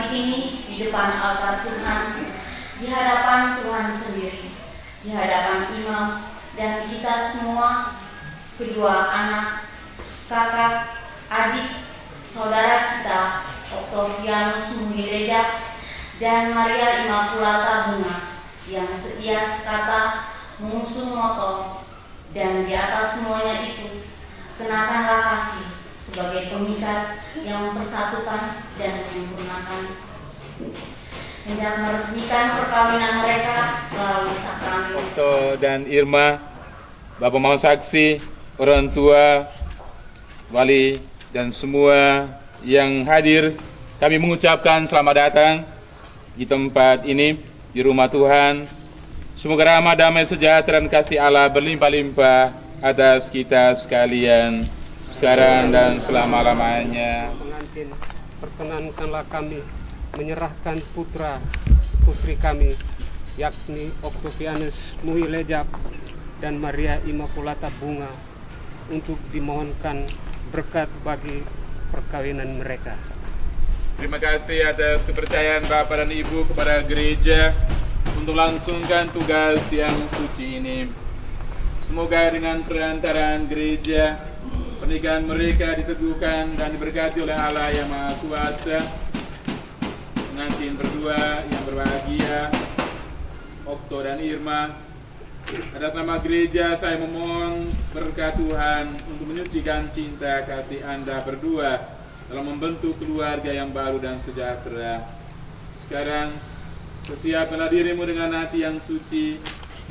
pagi ini di depan altar Tuhan, di hadapan Tuhan sendiri, di hadapan imam dan kita semua, kedua anak, kakak, adik, saudara kita, Octavianus Muhyiddin dan Maria Immaculata Bunga, yang setia sekata mengusung moto, dan di atas semuanya itu kenakanlah kasih sebagai pengikat yang mempersatukan dan menyempurnakan, hendak meresmikan perkawinan mereka melalui sakramen. Okto dan Irma, Bapak mau saksi, orang tua, wali, dan semua yang hadir, kami mengucapkan selamat datang di tempat ini, di rumah Tuhan. Semoga rahmat, damai, sejahtera, dan kasih Allah berlimpah-limpah atas kita sekalian, sekarang dan selama-lamanya. Pengantin, perkenankanlah kami menyerahkan putra putri kami, yakni Octavianus Muhyiddin dan Maria Immaculata Bunga, untuk dimohonkan berkat bagi perkawinan mereka. Terima kasih atas kepercayaan Bapak dan Ibu kepada gereja untuk langsungkan tugas yang suci ini. Semoga dengan perantaraan gereja, pernikahan mereka diteguhkan dan diberkati oleh Allah yang Maha Kuasa. Pengantin berdua yang berbahagia, Okto dan Irma, atas nama gereja saya memohon berkat Tuhan untuk menyucikan cinta kasih Anda berdua dalam membentuk keluarga yang baru dan sejahtera. Sekarang, persiapkanlah dirimu dengan hati yang suci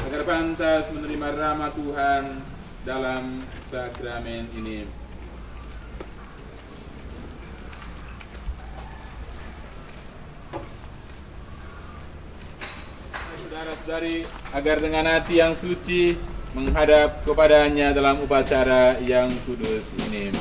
agar pantas menerima rahmat Tuhan dalam sakramen ini. Saudara-saudari, agar dengan hati yang suci menghadap kepadanya dalam upacara yang kudus ini.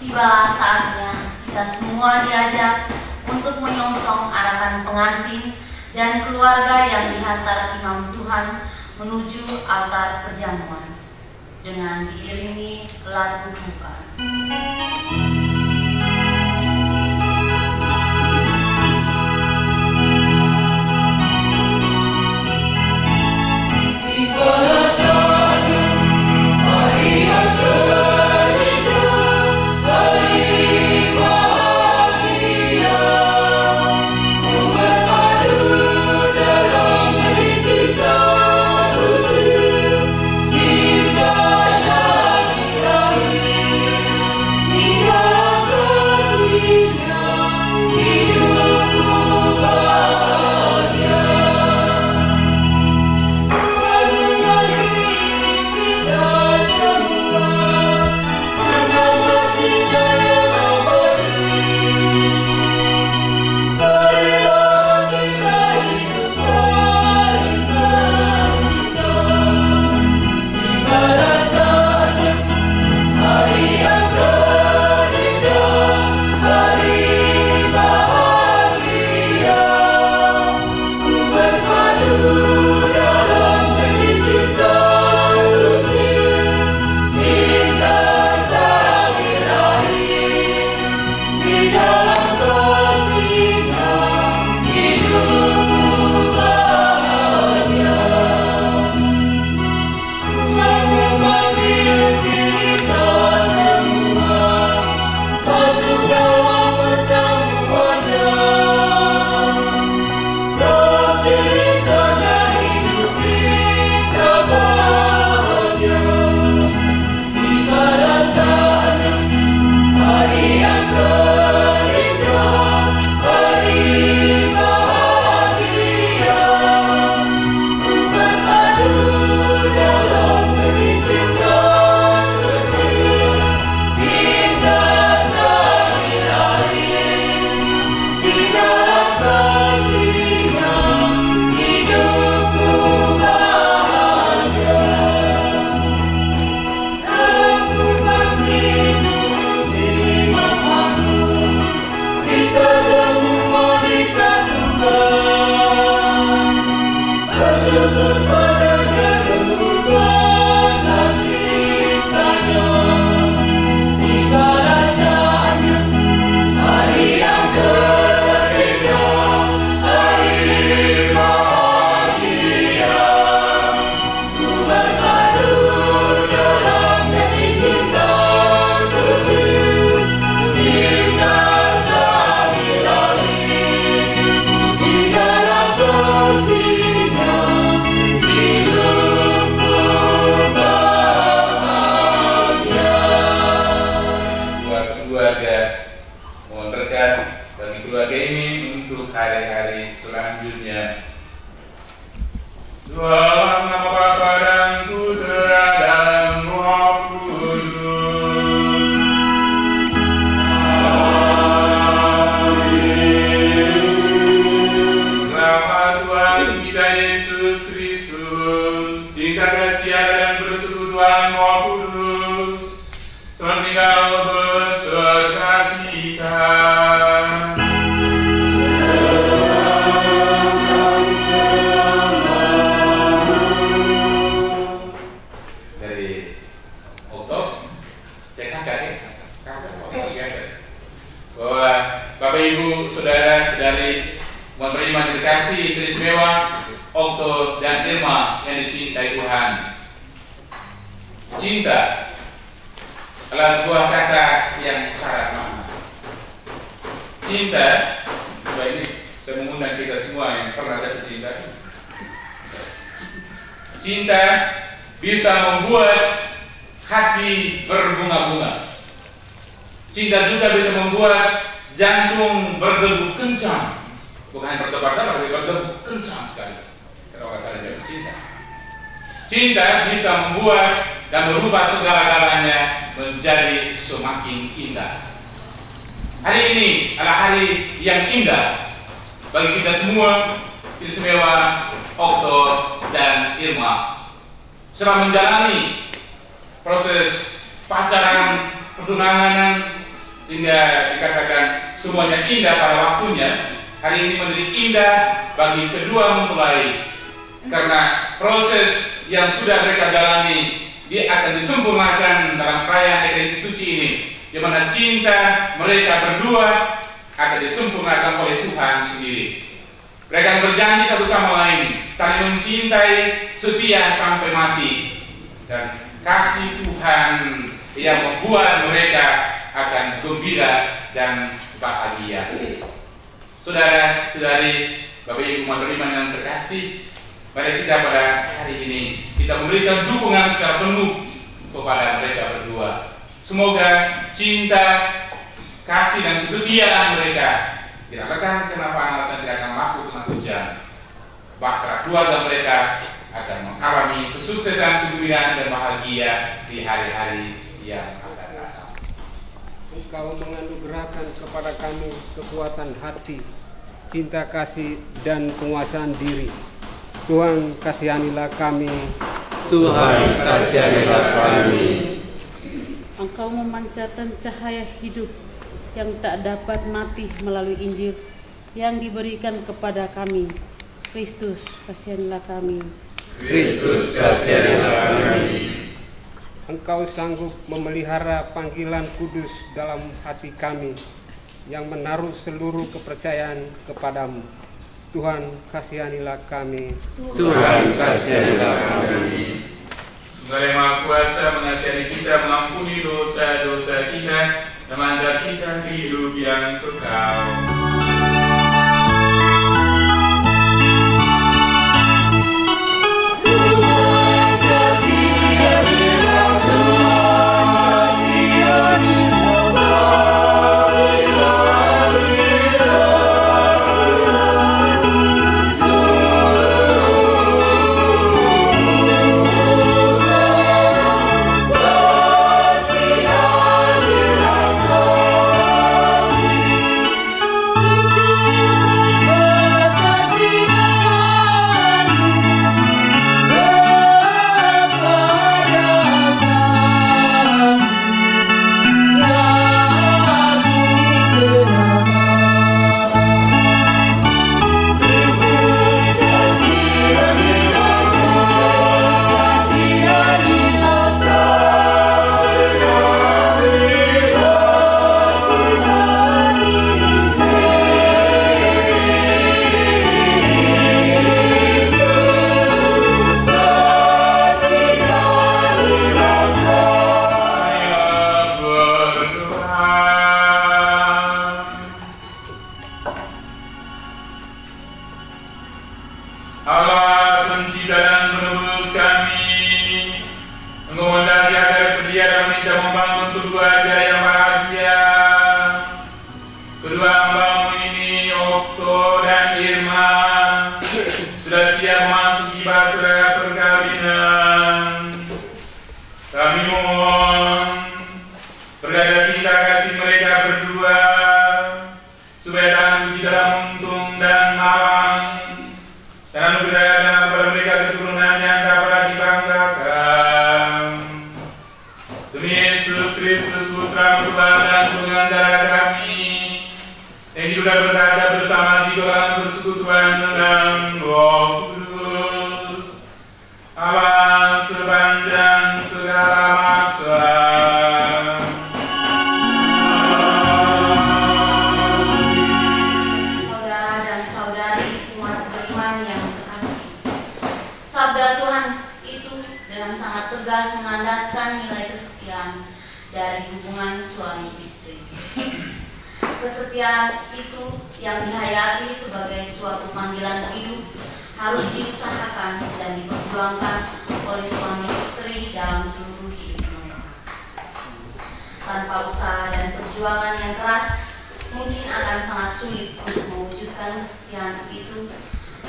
Tibalah saatnya kita semua diajak untuk menyongsong arakan pengantin dan keluarga yang dihantar imam Tuhan menuju altar perjamuan dengan diiringi lagu buka. Yeah. bagi keluarga ini untuk hari-hari selanjutnya. Dalam nama Bapa dan Putra dan Roh Kudus. Amin. Selamat Tuhan kita Yesus Kristus, cinta kasih dan persekutuan Roh Kudus, tinggal beserta kita. Bahwa Bapak Ibu Saudara-saudari menerima dikasih teristimewa Okto dan Irma yang dicintai Tuhan. Cinta adalah sebuah kata yang syarat makna. Cinta, coba ini saya mengundang kita semua yang pernah jatuh cinta. Cinta bisa membuat hati berbunga-bunga. Cinta juga bisa membuat jantung berdebu kencang. Bukan hanya berdebar-debar, tapi berdebu kencang sekali. Kalau nggak salah jatuh cinta. Cinta bisa membuat dan merubah segala-galanya menjadi semakin indah. Hari ini adalah hari yang indah bagi kita semua, istimewa Okto dan Irma. Setelah menjalani proses pacaran, pertunangan, sehingga dikatakan semuanya indah pada waktunya, hari ini menjadi indah bagi kedua mempelai. Karena proses yang sudah mereka jalani, dia akan disempurnakan dalam perayaan Ekaristi Suci ini, di mana cinta mereka berdua akan disempurnakan oleh Tuhan sendiri. Mereka akan berjanji satu sama lain, saling mencintai, setia sampai mati, dan kasih Tuhan yang membuat mereka akan gembira dan bahagia. Saudara-saudari, Bapak Ibu Materiman yang terkasih, mari kita pada hari ini kita memberikan dukungan secara penuh kepada mereka berdua. Semoga cinta, kasih dan kesetiaan mereka tidak akan kenapa dan tidak akan laku kena hujan. Bahkan keluarga mereka akan mengalami kesuksesan, kegembiraan dan bahagia di hari-hari yang akan datang. Engkau menganugerahkan kepada kami kekuatan hati, cinta kasih dan penguasaan diri. Tuhan kasihanilah kami. Tuhan kasihanilah kami. Engkau memancarkan cahaya hidup yang tak dapat mati melalui Injil yang diberikan kepada kami. Kristus kasihanilah kami. Kristus kasihanilah kami. Engkau sanggup memelihara panggilan kudus dalam hati kami yang menaruh seluruh kepercayaan kepadamu. Tuhan kasihanilah kami. Tuhan kasihanilah kami. Semoga Yang Maha Kuasa mengasihani kita, mengampuni dosa-dosa kita, dan mengantar kita ke hidup yang kekal. Kedua hambamu ini, Okto dan Irma, sudah siap memasuki bahtera perkawinan. Kami mohon berkata cinta kasih mereka berdua, supaya tahan di dalam untung dan malang, dan anugerahkan kepada mereka keturunan yang dapat dibanggakan. Demi Yesus Kristus, Putra Tuhan dan pengantara kami, yang hidup dan berada bersama di dalam persekutuan dengan Roh Kudus, Allah sepanjang segala masa. Saudara dan saudari umat beriman yang terkasih, sabda Tuhan itu dengan sangat tegas menandaskan nilai kesetiaan dari hubungan suami istri. Kesetiaan itu yang dihayati sebagai suatu panggilan hidup harus diusahakan dan diperjuangkan oleh suami istri dalam seluruh hidup mereka. Tanpa usaha dan perjuangan yang keras, mungkin akan sangat sulit untuk mewujudkan kesetiaan itu,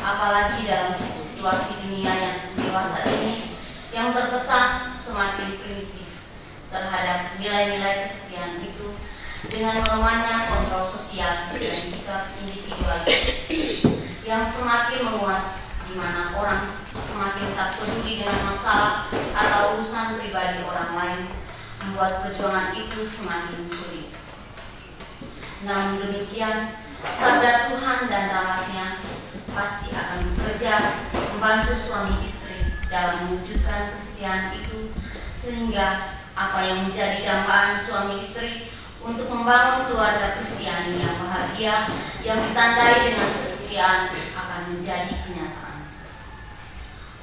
apalagi dalam situasi dunia yang dewasa ini yang terkesan semakin prinsip terhadap nilai-nilai kesetiaan itu, dengan melemahnya kontrol sosial dan sikap individualis yang semakin menguat, di mana orang semakin tak peduli dengan masalah atau urusan pribadi orang lain, membuat perjuangan itu semakin sulit. Namun demikian, sabda Tuhan dan rahmatnya pasti akan bekerja membantu suami istri dalam mewujudkan kesetiaan itu, sehingga apa yang menjadi dambaan suami istri untuk membangun keluarga Kristiani yang bahagia, yang ditandai dengan kesetiaan, akan menjadi kenyataan.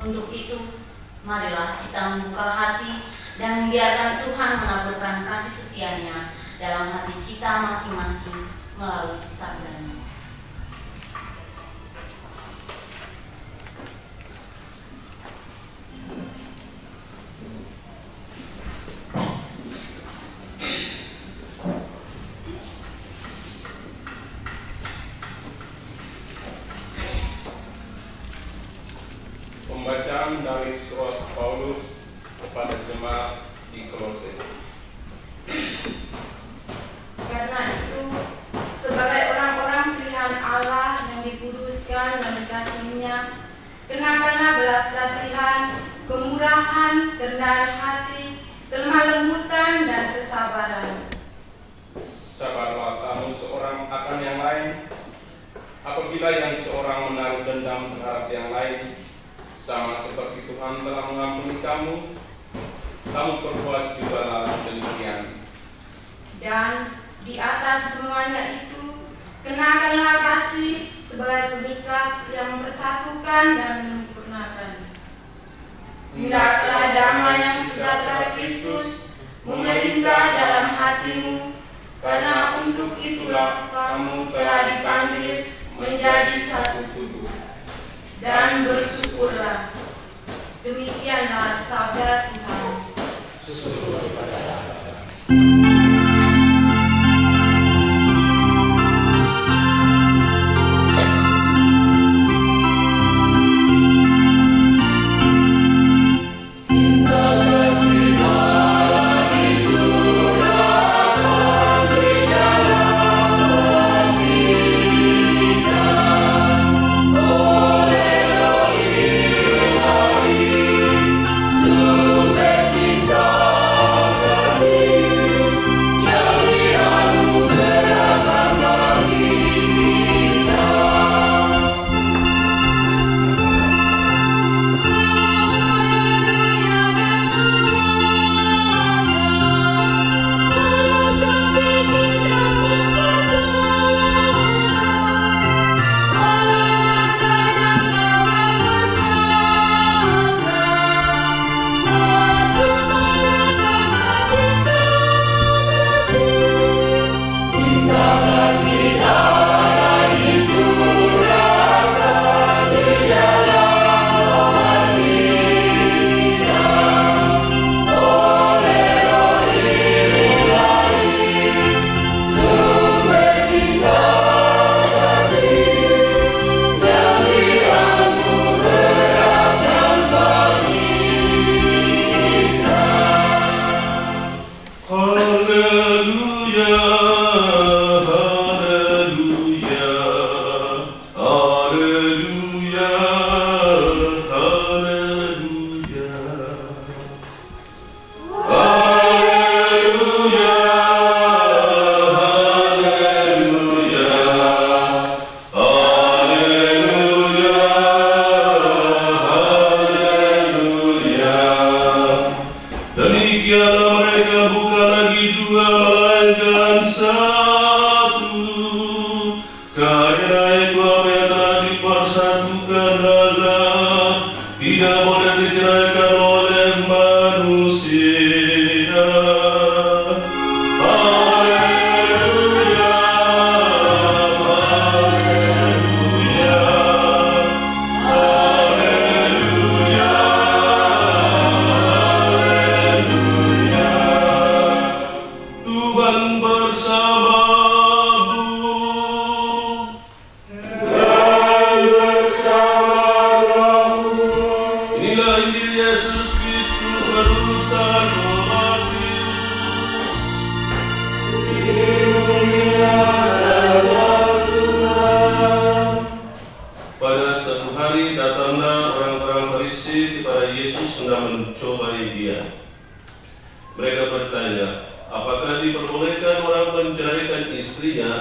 Untuk itu, marilah kita membuka hati dan membiarkan Tuhan menaburkan kasih setianya dalam hati kita masing-masing melalui sabda-Nya. Pembacaan dari surat Paulus kepada jemaat di Kolose. Karena itu, sebagai orang-orang pilihan Allah yang dikuduskan dan dikasihinya, kenakanlah belas kasihan, kemurahan, kerendahan hati, kelemah lembutan, dan kesabaran. Sabarlah kamu seorang akan yang lain. Apabila yang seorang menaruh dendam terhadap yang lain, sama seperti Tuhan telah mengampuni kamu, kamu perbuat juga demikian. Dan di atas semuanya itu, kenakanlah kasih sebagai pengikat yang mempersatukan dan menyempurnakan. Hendaklah damai yang sejahtera Kristus memerintah dalam hatimu, karena untuk itulah kamu telah dipanggil menjadi satu tubuh. Dan bersyukurlah. Demikianlah sabda Tuhan. Cinta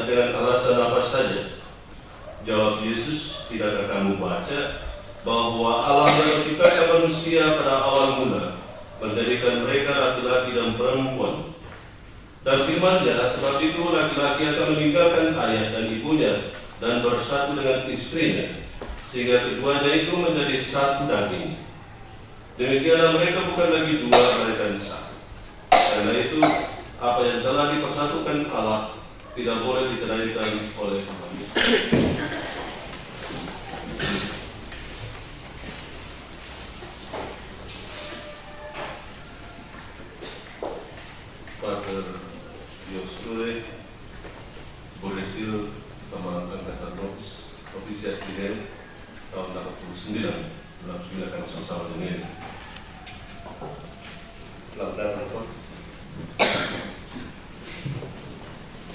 Nah, dengan alasan apa saja? Jawab Yesus, tidakkah kamu baca bahwa Allah yang menciptakan manusia pada awal mula, menjadikan mereka laki-laki dan perempuan. Dan firman-Nya, sebab itu laki-laki akan meninggalkan ayah dan ibunya dan bersatu dengan istrinya, sehingga keduanya itu menjadi satu daging. Demikianlah mereka bukan lagi dua, melainkan satu. Karena itu, apa yang telah dipersatukan Allah tidak boleh diceraikan oleh manusia. Pater Dioscure, Boresil, sama Angkatan Novisiat Biden tahun 89, bulan 9 kan sama-sama dengan selamat datang.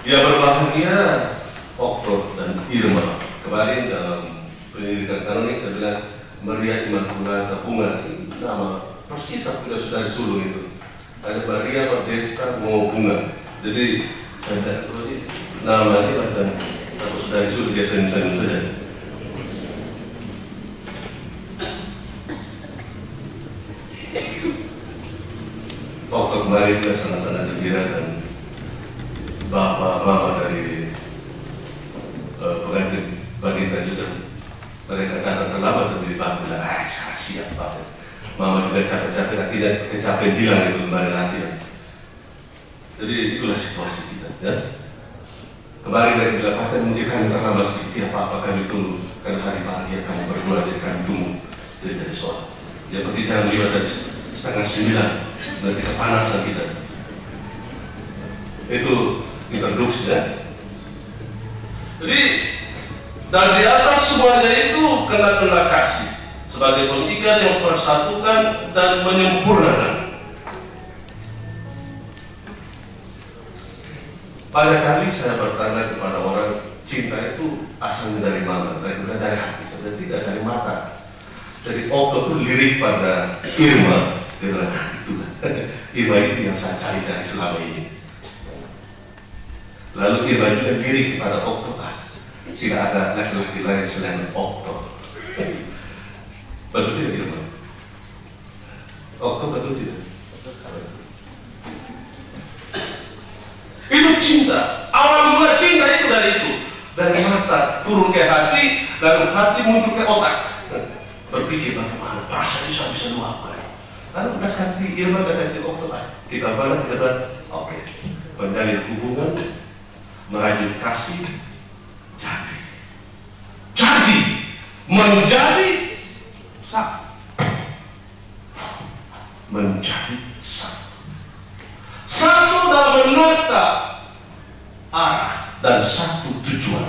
Ya, berbahagia Okto dan Irma. Kemarin dalam pendidikan kanonik saya bilang Maria Immaculata Bunga, nama persis sudah disuruh itu. Ada Maria Modesta Bunga. Jadi saya tidak tahu nama ini macam satu sudah disuruh dia sen-sen saja. Okto kemarin kita sangat-sangat gembira dan Bapak Mama dari pengantin wanita juga mereka datang terlambat dan Bapak bilang, saya siap Pak. Mama juga capek-capek, akhirnya kecapean bilang itu kemarin latihan. Jadi itulah situasi kita, ya. Kemarin mereka bilang, Pak, mungkin kami terlambat sedikit, apa-apa kami tunggu, karena hari bahagia kami berdua, jadi kami tunggu. Jadi dari soal. Ya, berarti jangan lihat dari 8:30, nanti kepanasan kita. Itu introduksi, ya. Jadi dari atas semuanya itu kena kasih sebagai pengikat yang mempersatukan dan menyempurnakan. Banyak kali saya bertanya kepada orang, cinta itu asalnya dari mana? Dari hati, sebenarnya tidak dari mata. Jadi Okto itu lirik pada Irma, dia bilang, itu Irma itu yang saya cari selama ini. Lalu Irma juga lirik kepada Okto, tidak ada laki-laki lain selain Okto. Betul tidak Irma? Okto betul tidak? Itu cinta. Awal mula cinta itu dari itu. Dari mata turun ke hati, lalu hati muncul ke otak. Berpikir bagaimana perasaan itu bisa luapkan. Lalu udah hati Irma dan hati Okto, kita balik ke depan. Oke, menjalin hubungan, merajut kasih, jadi menjadi satu, menjadi satu dalam menata arah dan satu tujuan,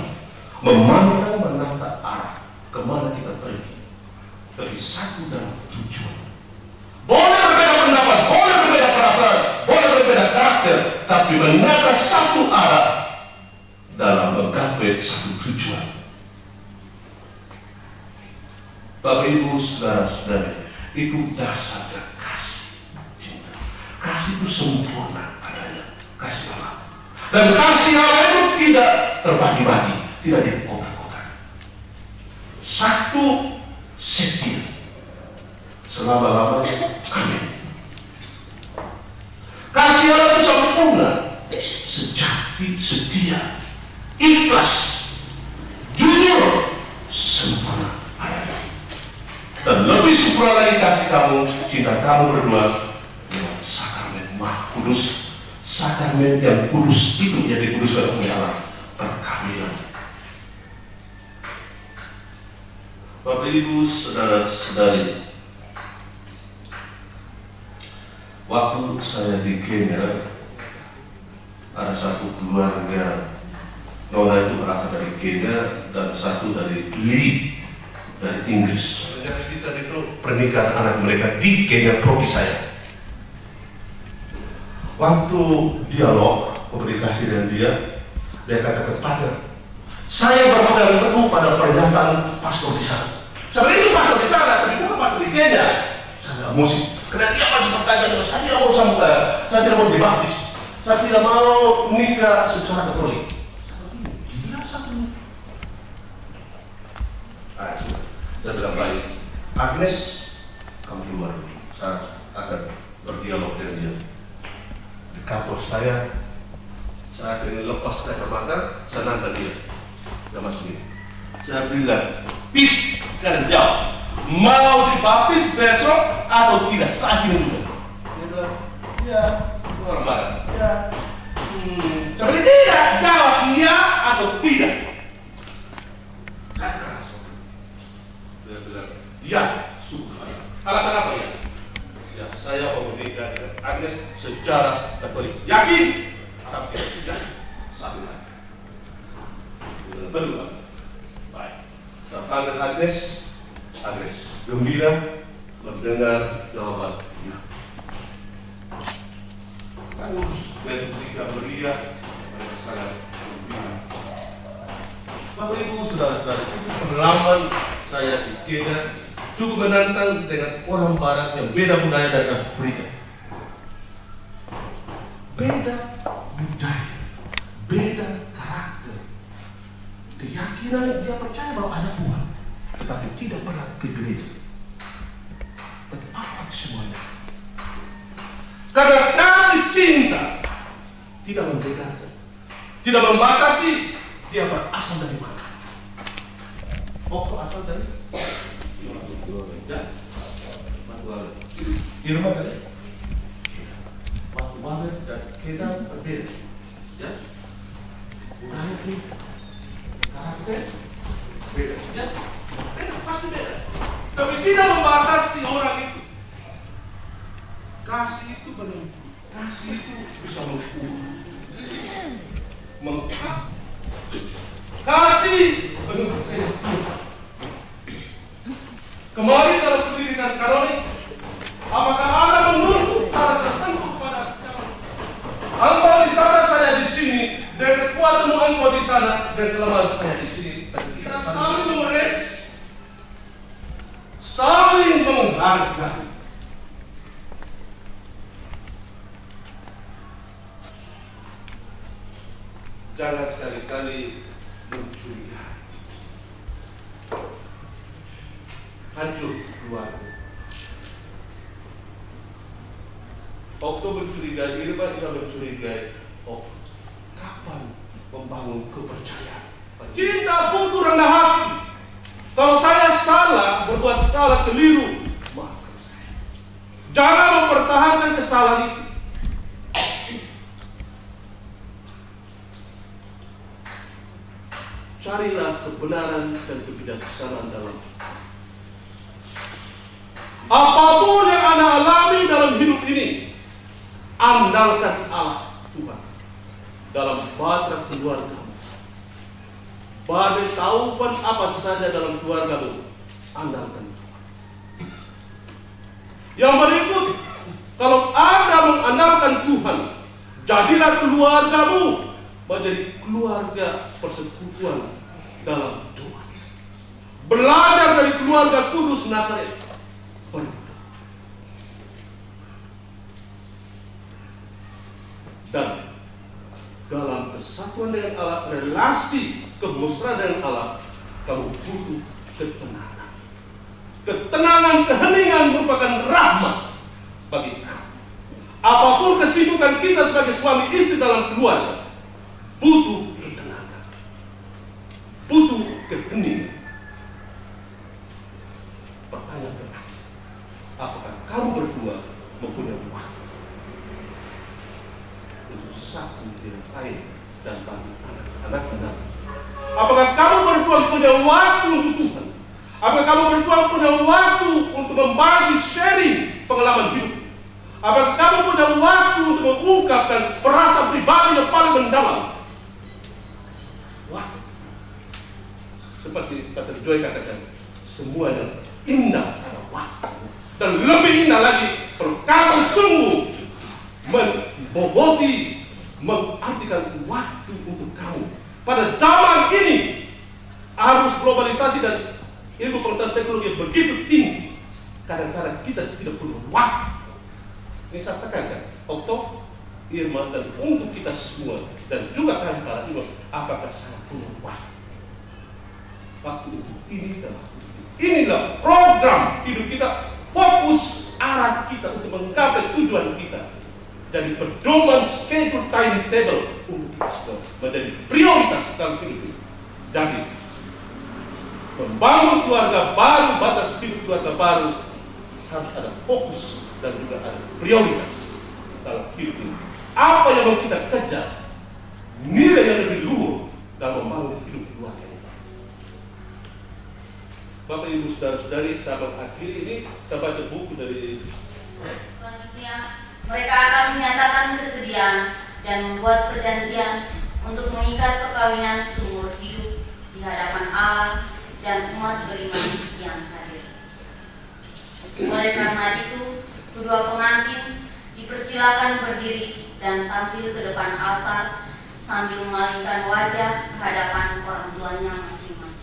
memandang menata arah kemana kita pergi, tapi satu dalam tujuan. Boleh berbeda pendapat, boleh berbeda perasaan, boleh berbeda karakter, tapi menata satu arah dalam menggapai satu tujuan. Bapak Ibu saudara-saudari, itu dasar kasih cinta. Kasih itu sempurna adanya, kasih Allah. Dan kasih Allah itu tidak terbagi-bagi, tidak dikotak-kotak. Satu setia selama-lamanya. Amin. Kasih Allah itu sempurna, sejati, setia, ikhlas, jujur, sempurna adanya. Dan lebih sempurna lagi kasih kamu, cinta kamu berdua lewat sakramen Maha Kudus. Sakramen yang kudus itu jadi kudus oleh Allah, perkawinan. Bapak Ibu saudara-saudari, waktu saya di Kenya, ada satu keluarga nona itu berasal dari Kenya dan satu dari Lee dari Inggris. Kita itu pernikahan anak mereka di Kenya, progi saya. Waktu dialog komunikasi dengan dia katakan, Pater, saya berpegang teguh pada pernyataan pastor di sana. Sebenarnya itu pastor di sana, tapi bukan pastor di Kenya. Saya tidak musik. Karena dia masih bertanya, saya tidak mau sampai, saya tidak mau dibaptis, saya tidak mau menikah secara katolik. semua. Saya bilang baik. Agnes, kamu keluar dulu. Saya akan berdialog dengan dia. Di kantor saya akan lepas kacamata, saya nantang dia. Dia masuk ini. Saya bilang, Pit, sekarang jawab. Mau dibaptis besok atau tidak? Saat ini juga. Dia bilang, ya, orang marah. Ya. Seperti tidak, jawab iya atau tidak. Saya keras. Dia bilang, ya, suka. Alasan apa ya? Ya, saya mau menikah dengan Agnes secara Katolik. Yakin? Sampai tidak. Satu lagi. Betul, Pak. Baik. Saya panggil Agnes. Agnes gembira mendengar jawaban ya. Saya urus besok tiga beria. Mereka sangat gembira. Bapak Ibu saudara-saudara, cukup pengalaman saya di Kedah, cukup menantang dengan orang Barat yang beda budaya dari Afrika. Beda budaya, beda karakter. Keyakinan dia percaya bahwa ada Tuhan, tetapi tidak pernah ke gereja. Tapi apa semuanya? Karena kasih cinta tidak membedakan, tidak membatasi dia berasal dari mana. Oh, asal dari di rumah kan? Waktu banget dan kita berbeda, ya. Budaya ini, karakter beda, ya. Beda, pasti beda. Tapi tidak membatasi orang itu. Kasih itu menembus, kasih itu bisa mengungkap, kasih menembus. Kemarin dalam pendidikan Katolik, apakah Anda menuntut syarat tertentu kepada engkau di sana, saya di sini, dan kekuatanmu engkau di sana, dan kelemahan saya di sini. Kita saling mengoreksi, saling menghargai. Jangan sekali-kali mencurigai. Hancur keluarga. Okto mencurigai, Irma juga mencurigai. Oh, kapan membangun kepercayaan? Cinta butuh rendah hati. Kalau saya salah, berbuat salah, keliru, maafkan saya. Jangan mempertahankan kesalahan itu. Carilah kebenaran dan kebijaksanaan dalam apapun yang Anda alami dalam hidup ini. Andalkan Allah Tuhan dalam bahtera keluargamu. Badai taupan apa saja dalam keluargamu, andalkan Tuhan. Yang berikut, kalau Anda mengandalkan Tuhan, jadilah keluargamu menjadi keluarga persekutuan dalam Tuhan. Belajar dari keluarga kudus Nazaret. Dan dalam kesatuan dengan Allah, relasi kemesraan dengan Allah, kamu butuh ketenangan. Ketenangan, keheningan merupakan rahmat bagi kamu. Apapun kesibukan kita sebagai suami istri dalam keluarga, butuh ketenangan, butuh keheningan. Pertanyaan terakhir, apakah kamu berdua mempunyai waktu untuk satu dengan lain dan bagi anak-anak Anda? Apakah kamu berdua punya waktu untuk Tuhan? Apakah kamu berdua punya waktu untuk membagi sharing pengalaman hidup? Apakah kamu punya waktu untuk mengungkapkan perasaan pribadi yang paling mendalam? Waktu. Seperti Dr. Joy katakan, semuanya indah pada waktu. Dan lebih indah lagi, kalau kamu sungguh memboboti, mengartikan waktu untuk kamu. Pada zaman ini, arus globalisasi dan ilmu pengetahuan teknologi begitu tinggi. Kadang-kadang kita tidak punya waktu. Ini saya tekankan, Okto, Irma, dan untuk kita semua, dan juga kami para ibu, apakah saya punya waktu? waktu ini dan waktu itu. Inilah program hidup kita, fokus arah kita untuk menggapai tujuan kita. Jadi pedoman schedule timetable untuk kita semua menjadi prioritas dalam hidup ini. Jadi membangun keluarga baru, batas hidup keluarga baru harus ada fokus dan juga ada prioritas dalam hidup ini. Apa yang mau kita kejar, nilai yang lebih luhur dalam membangun hidup keluarga ini. Bapak Ibu saudara-saudari, sahabat akhir ini saya baca buku dari Selanjutnya, mereka akan menyatakan kesediaan dan membuat perjanjian untuk mengikat perkawinan seumur hidup di hadapan Allah dan umat beriman yang hadir. Oleh karena itu, kedua pengantin dipersilakan berdiri dan tampil ke depan altar sambil memalingkan wajah ke hadapan orang tuanya masing-masing.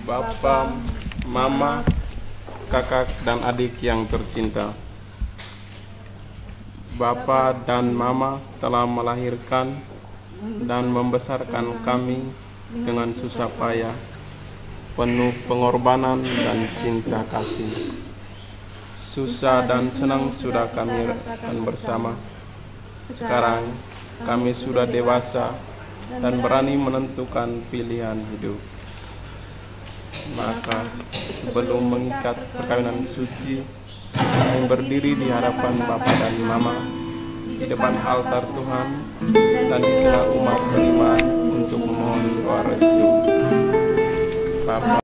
Bapak, Mama, kakak dan adik yang tercinta. Bapak dan Mama telah melahirkan dan membesarkan kami dengan susah payah, penuh pengorbanan dan cinta kasih. Susah dan senang sudah kami rasakan bersama. Sekarang kami sudah dewasa dan berani menentukan pilihan hidup. Maka sebelum mengikat perkawinan suci, kami berdiri di hadapan Bapa dan Mama di depan altar Tuhan dan di tengah umat beriman untuk memohon doa restu. Bapa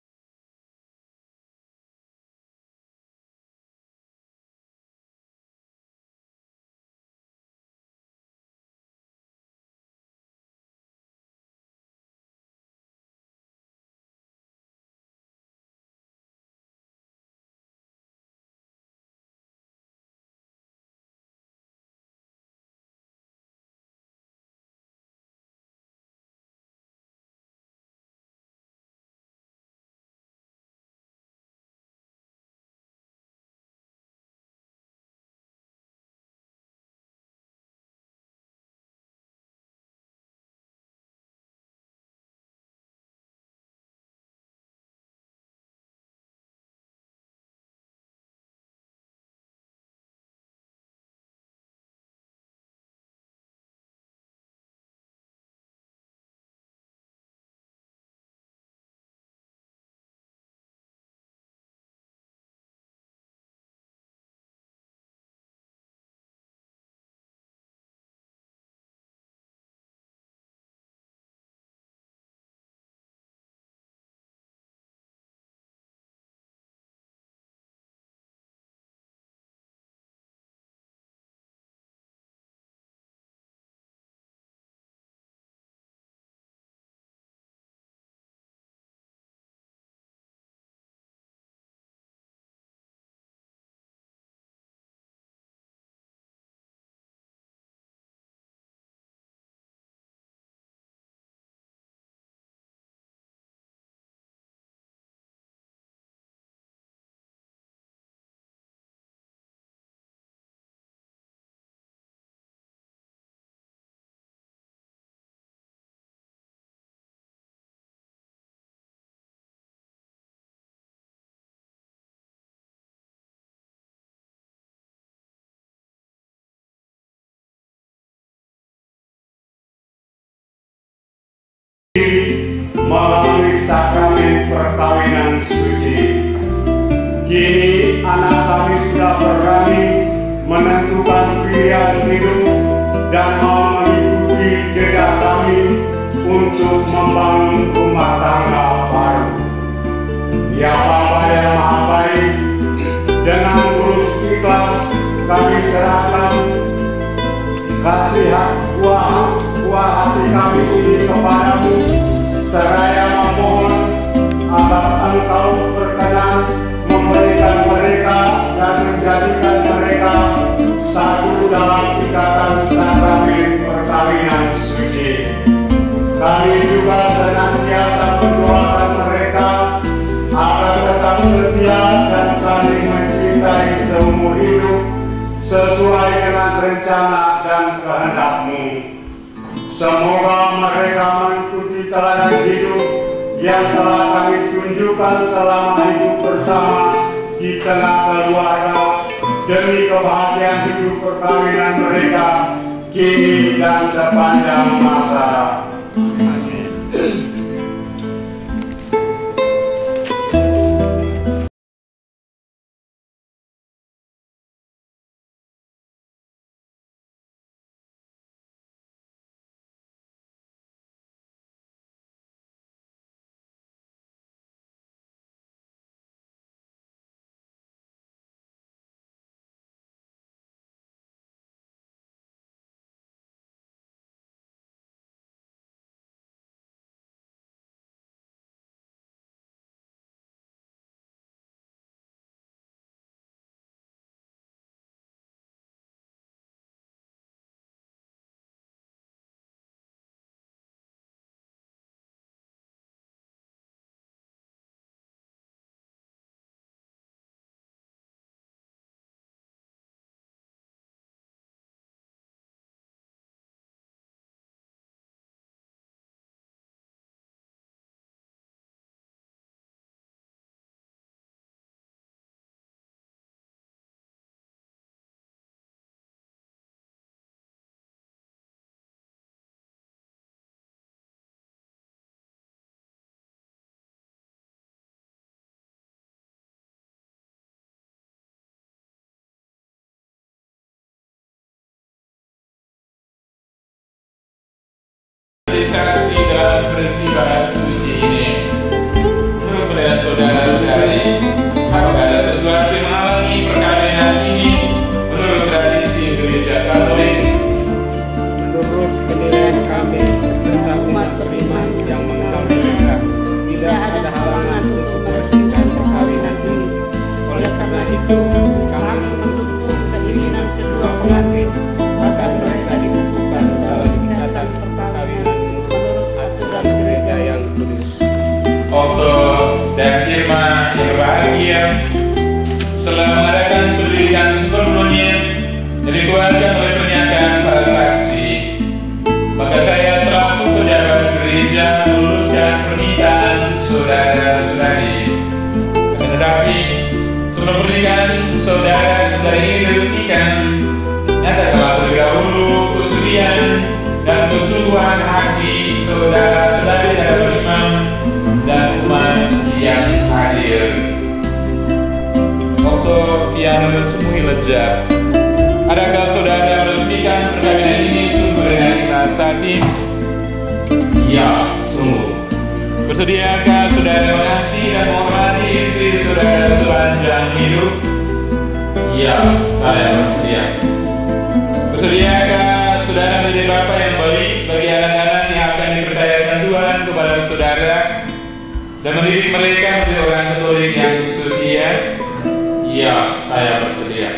untuk membangun rumah tangga baru. Ya Bapa yang Maha Baik, dengan tulus ikhlas kami serahkan buah hati kami ini kepadamu, seraya memohon agar Engkau berkenan memberikan mereka dan menjadikan mereka satu dalam ikatan sakramen perkawinan suci. Kami juga senantiasa mendoakan mereka agar tetap setia dan saling mencintai seumur hidup sesuai dengan rencana dan kehendak-Mu. Semoga mereka mengikuti teladan hidup yang telah kami tunjukkan selama hidup bersama di tengah keluarga demi kebahagiaan hidup perkawinan mereka kini dan sepanjang masa. Saksi dalam peristiwa suci ini, menurut penilaian saudara-saudari, apakah ada sesuatu yang menghalangi perkawinan ini menurut tradisi gereja Katolik? Menurut penilaian kami serta umat beriman yang mengenal mereka, tidak ada halangan untuk meresmikan perkawinan ini. Oleh karena itu, kami mendukung keinginan kedua pengantin agar mereka dikukuhkan dalam ikatan perkawinan menurut aturan gereja yang kudus. Otto dan Irma yang berbahagia setelah mengadakan pendidikan sebelumnya yang dikuatkan oleh pernyataan para saksi, maka saya selaku pejabat gereja meluluskan permintaan saudara-saudari. Tetapi sebelum pernikahan saudara-saudari ini diresmikan, nyatakanlah terlebih dahulu kesediaan dan kesungguhan hati saudara-saudari dalam beriman dan umat yang hadir. Oktavianus Muhileja, adakah saudara meresmikan perkawinan ini sungguh dengan ikhlas hati? Ya, sungguh. Bersediakah saudara mengasihi dan menghormati istri saudara sepanjang hidup? Ya, saya bersedia. Bersediakah saudara menjadi bapa yang baik bagi anak-anak yang akan dipercayakan Tuhan kepada saudara dan mendidik mereka menjadi orang Katolik yang setia? Ya, saya bersedia.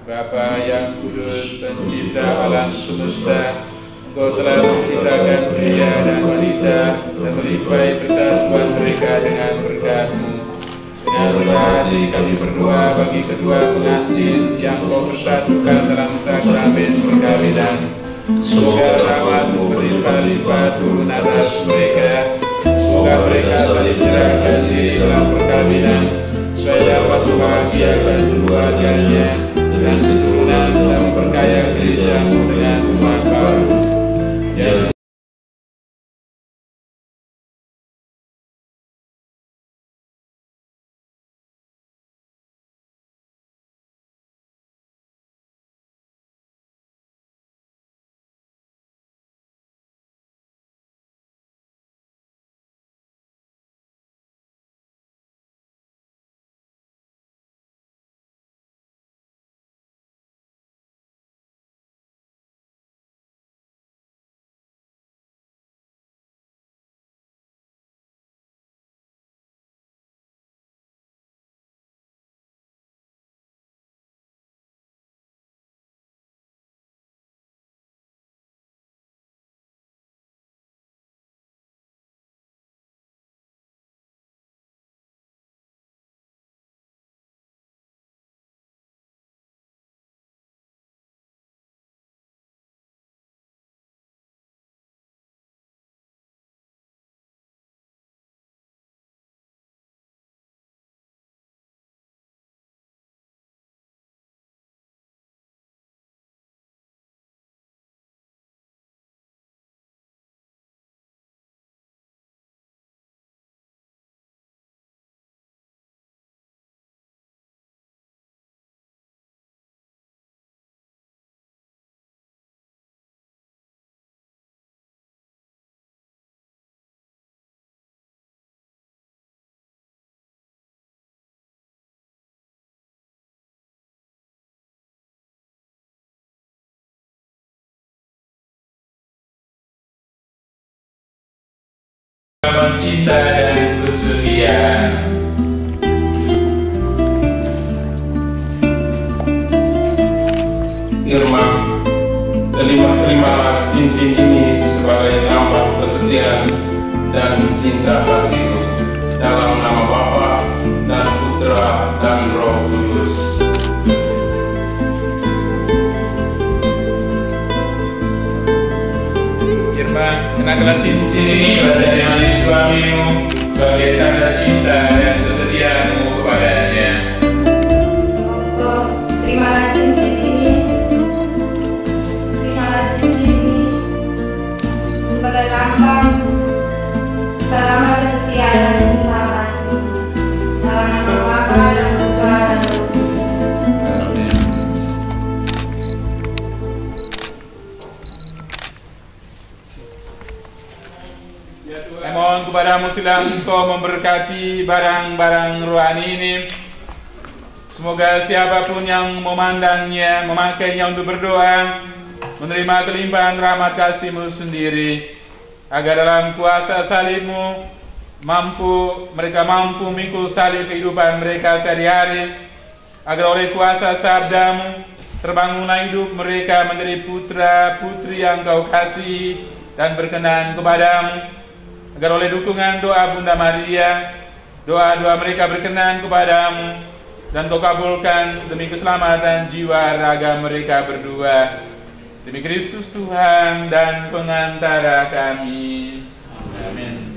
Bapa yang kudus, pencipta alam semesta, Engkau telah menciptakan pria dan wanita dan melimpahi persatuan mereka dengan berkat-Mu. Dengan rendah hati kami berdoa bagi kedua pengantin yang Kau persatukan dalam sakramen perkawinan. Semoga rahmat-Mu berlimpah-limpah turun atas mereka. Semoga mereka saling menyerahkan diri dalam perkawinan, supaya dapat membahagiakan keluarganya dengan keturunan dan memperkaya gereja-Mu dengan umat baru. Yang cinta dan kesetiaan. Irma, terimalah cincin ini sebagai lambang kesetiaan dan cinta kasih dalam nama Bapa dan Putra dan Roh Kudus. Irma, kenakanlah cincin ini pada jari suamimu sebagai tanda cinta dan kesetiaanmu kepadanya. Terimalah cincin ini sebagai lambang selama kesetiaan dan cinta kasih dalam nama Bapa dan Putra dan Roh Kudus. Mohon kepadamu silang Engkau memberkati barang-barang rohani ini. Semoga siapapun yang memandangnya, memakainya untuk berdoa, menerima kelimpahan rahmat kasih-Mu sendiri, agar dalam kuasa salib-Mu mereka mampu memikul salib kehidupan mereka sehari-hari, agar oleh kuasa sabda-Mu terbangunlah hidup mereka menjadi putra-putri yang Kau kasih dan berkenan kepadamu, agar oleh dukungan doa Bunda Maria, doa-doa mereka berkenan kepadamu, dan Kau kabulkan demi keselamatan jiwa raga mereka berdua, demi Kristus Tuhan dan pengantara kami. Amin.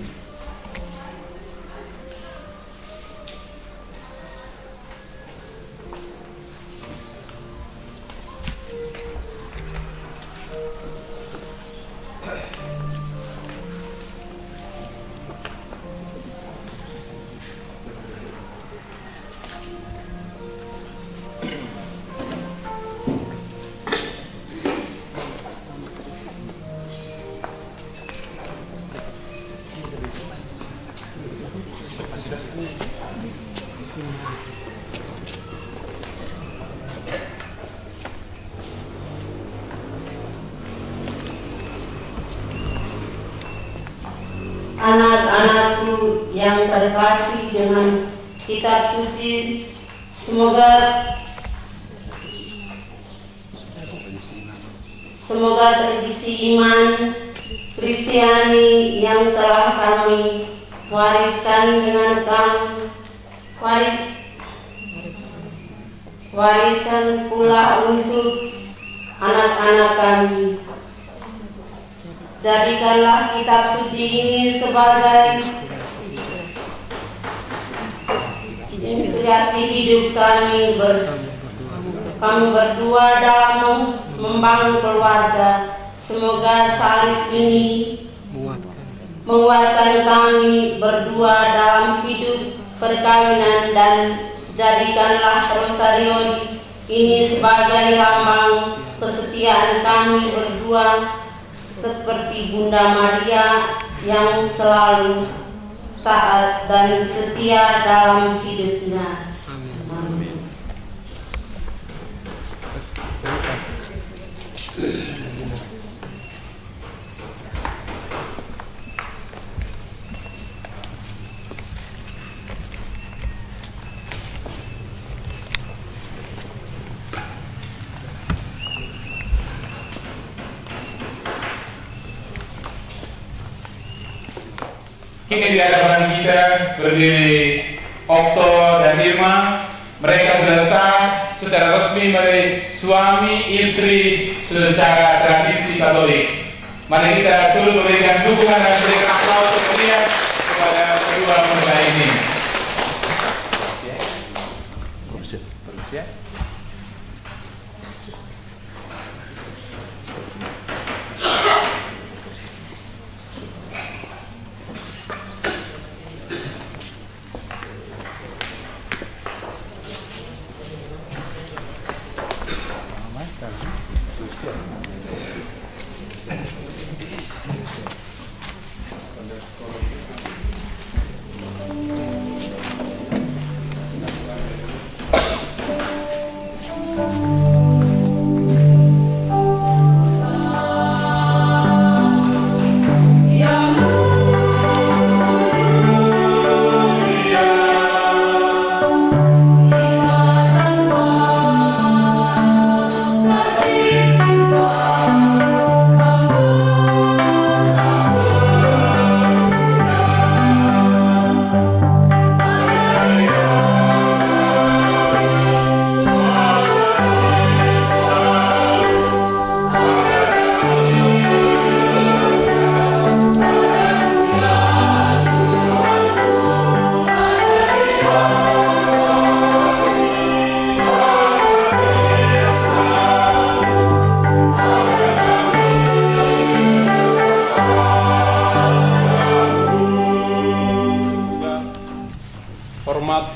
Anak-anakku yang terkasih dengan kitab suci, semoga Semoga tradisi iman Kristiani yang telah kami wariskan dengan wariskan pula untuk anak-anak kami. Jadikanlah kitab suci ini sebagai inspirasi hidup kami berdua dalam membangun keluarga. Semoga salib ini menguatkan kami berdua dalam hidup perkawinan, dan jadikanlah rosario ini sebagai lambang kesetiaan kami berdua seperti Bunda Maria yang selalu taat dan setia dalam hidupnya. Amin. Kini di hadapan kita berdiri Okto dan Irma. Mereka sudah sah secara resmi menjadi suami istri secara tradisi Katolik. Mari kita turut memberikan dukungan dan berikan aplaus meriah kepada kedua mempelai ini.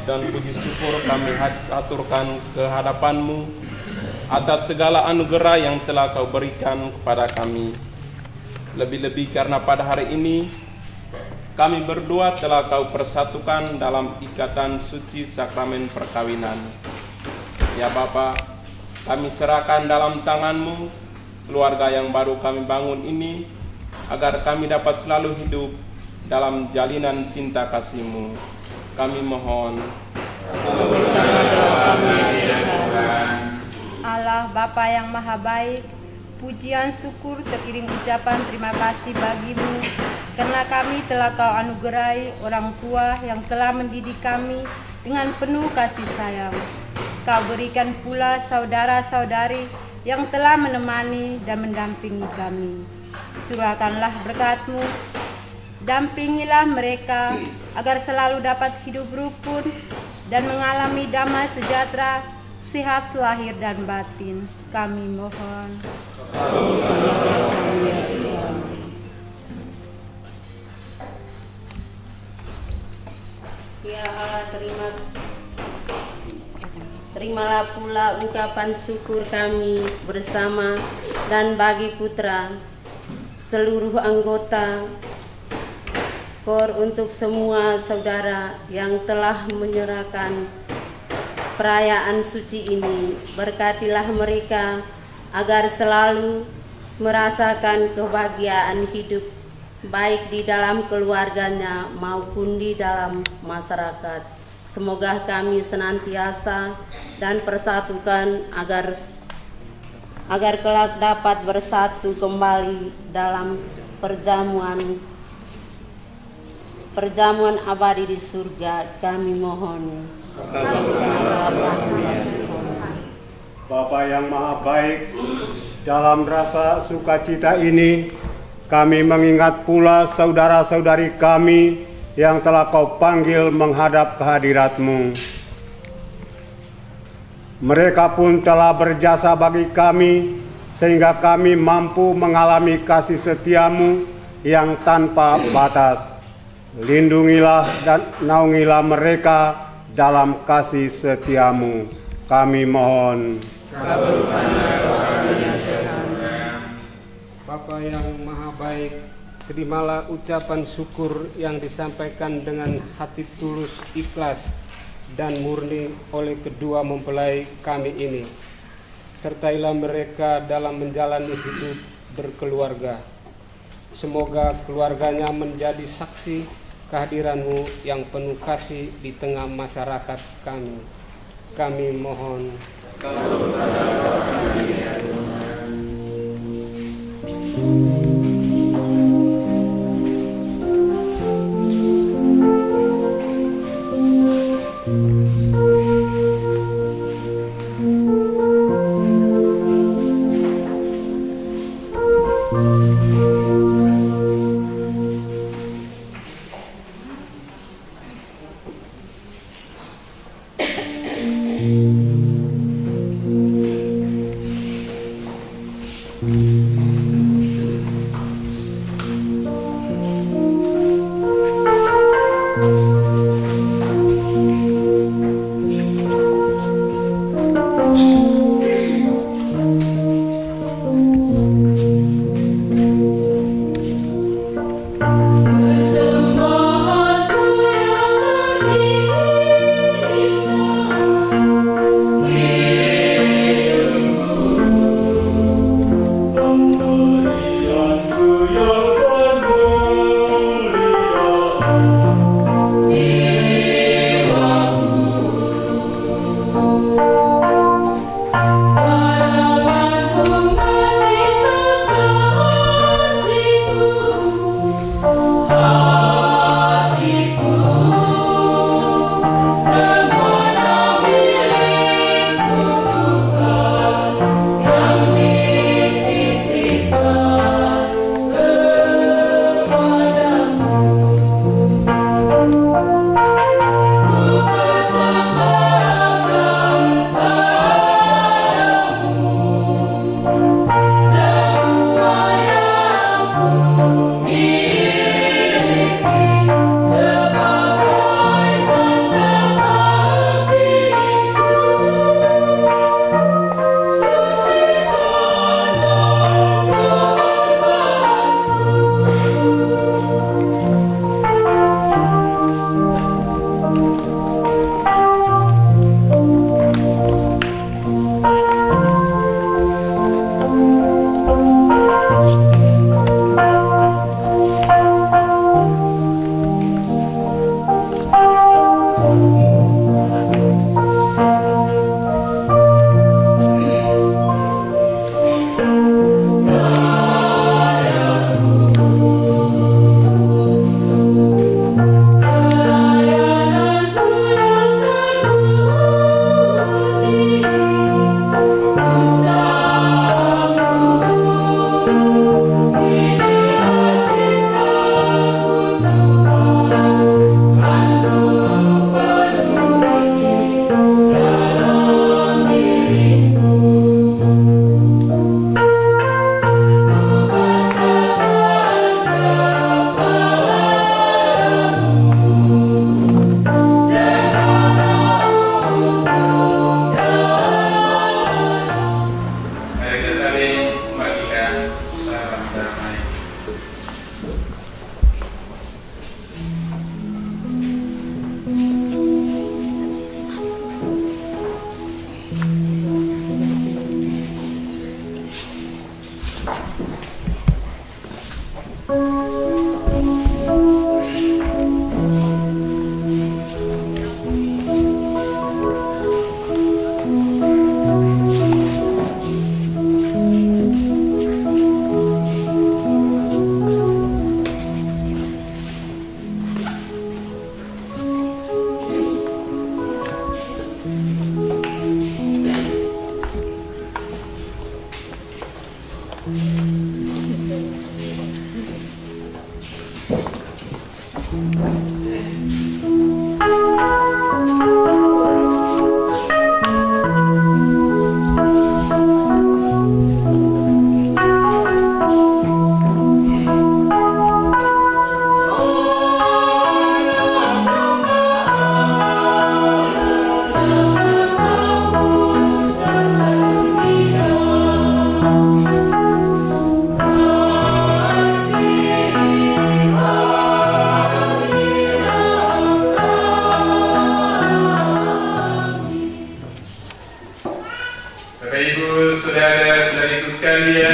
Dan puji syukur kami aturkan ke hadapan-Mu atas segala anugerah yang telah Kau berikan kepada kami. Lebih-lebih karena pada hari ini kami berdua telah Kau persatukan dalam ikatan suci sakramen perkawinan. Ya Bapa, kami serahkan dalam tangan-Mu keluarga yang baru kami bangun ini, agar kami dapat selalu hidup dalam jalinan cinta kasih-Mu. Kami mohon. Allah Bapa yang Maha Baik, pujian syukur teriring ucapan terima kasih bagi-Mu, karena kami telah Kau anugerahi orang tua yang telah mendidik kami dengan penuh kasih sayang. Kau berikan pula saudara-saudari yang telah menemani dan mendampingi kami. Curahkanlah berkat-Mu, dampingilah mereka agar selalu dapat hidup rukun dan mengalami damai sejahtera, sehat lahir dan batin. Kami mohon. Ya Allah, terimalah pula ungkapan syukur kami bersama dan bagi putra, seluruh anggota KOR, untuk semua saudara yang telah menyerahkan perayaan suci ini. Berkatilah mereka agar selalu merasakan kebahagiaan hidup, baik di dalam keluarganya maupun di dalam masyarakat. Semoga kami senantiasa dan persatukan agar agar kelak dapat bersatu kembali dalam perjamuan abadi di surga. Kami mohon. Bapa yang Maha Baik, dalam rasa sukacita ini kami mengingat pula saudara-saudari kami yang telah Kau panggil menghadap kehadirat-Mu. Mereka pun telah berjasa bagi kami sehingga kami mampu mengalami kasih setia-Mu yang tanpa batas. Lindungilah dan naungilah mereka dalam kasih setia-Mu. Kami mohon. Bapa yang Maha Baik, terimalah ucapan syukur yang disampaikan dengan hati tulus, ikhlas, dan murni oleh kedua mempelai kami ini. Sertailah mereka dalam menjalani hidup berkeluarga. Semoga keluarganya menjadi saksi kehadiran-Mu yang penuh kasih di tengah masyarakat kami. Kami mohon.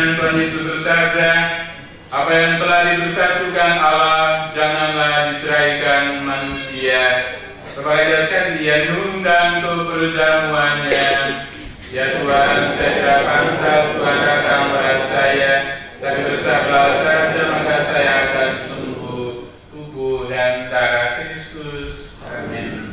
Kemudian Tuhan Yesus bersabda, apa yang telah dipersatukan Allah janganlah diceraikan manusia. Kepada sekalian diundang untuk perjamuannya. Ya Tuhan, saya tidak pantas Tuhan datang pada saya, tapi bersabdalah saja maka saya akan sembuh. Tubuh dan darah Kristus. Amin.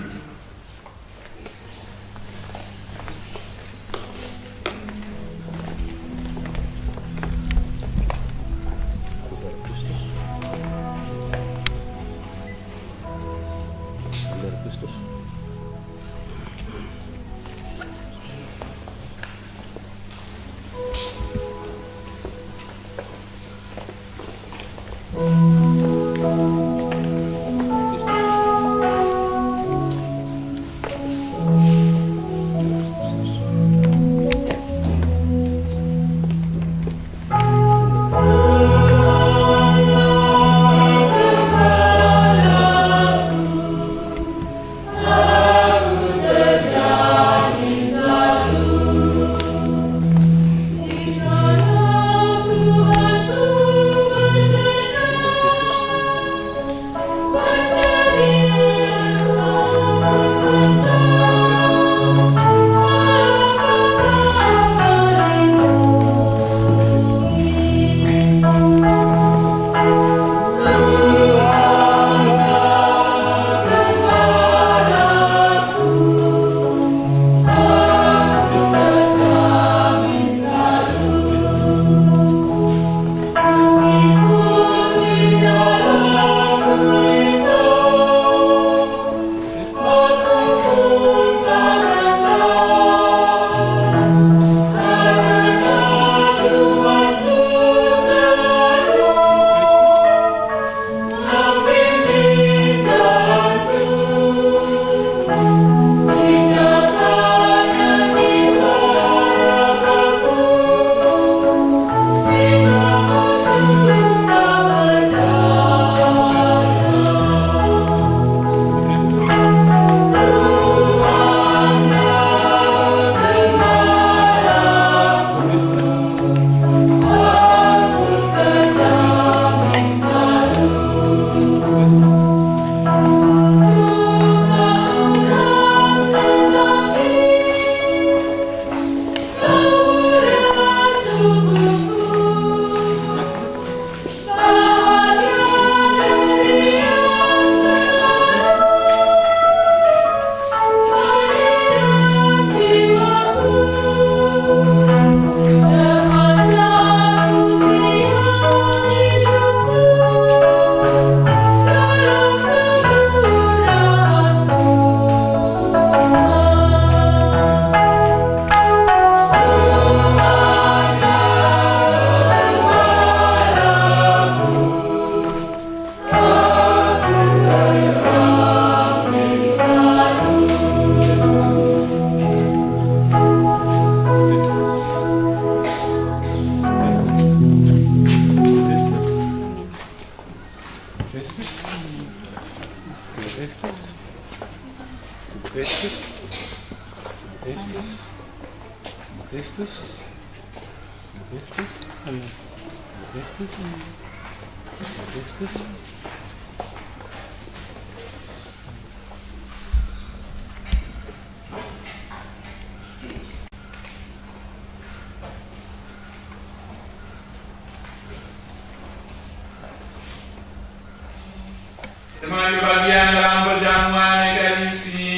Teman bagian dalam perjamuan Ekaristi,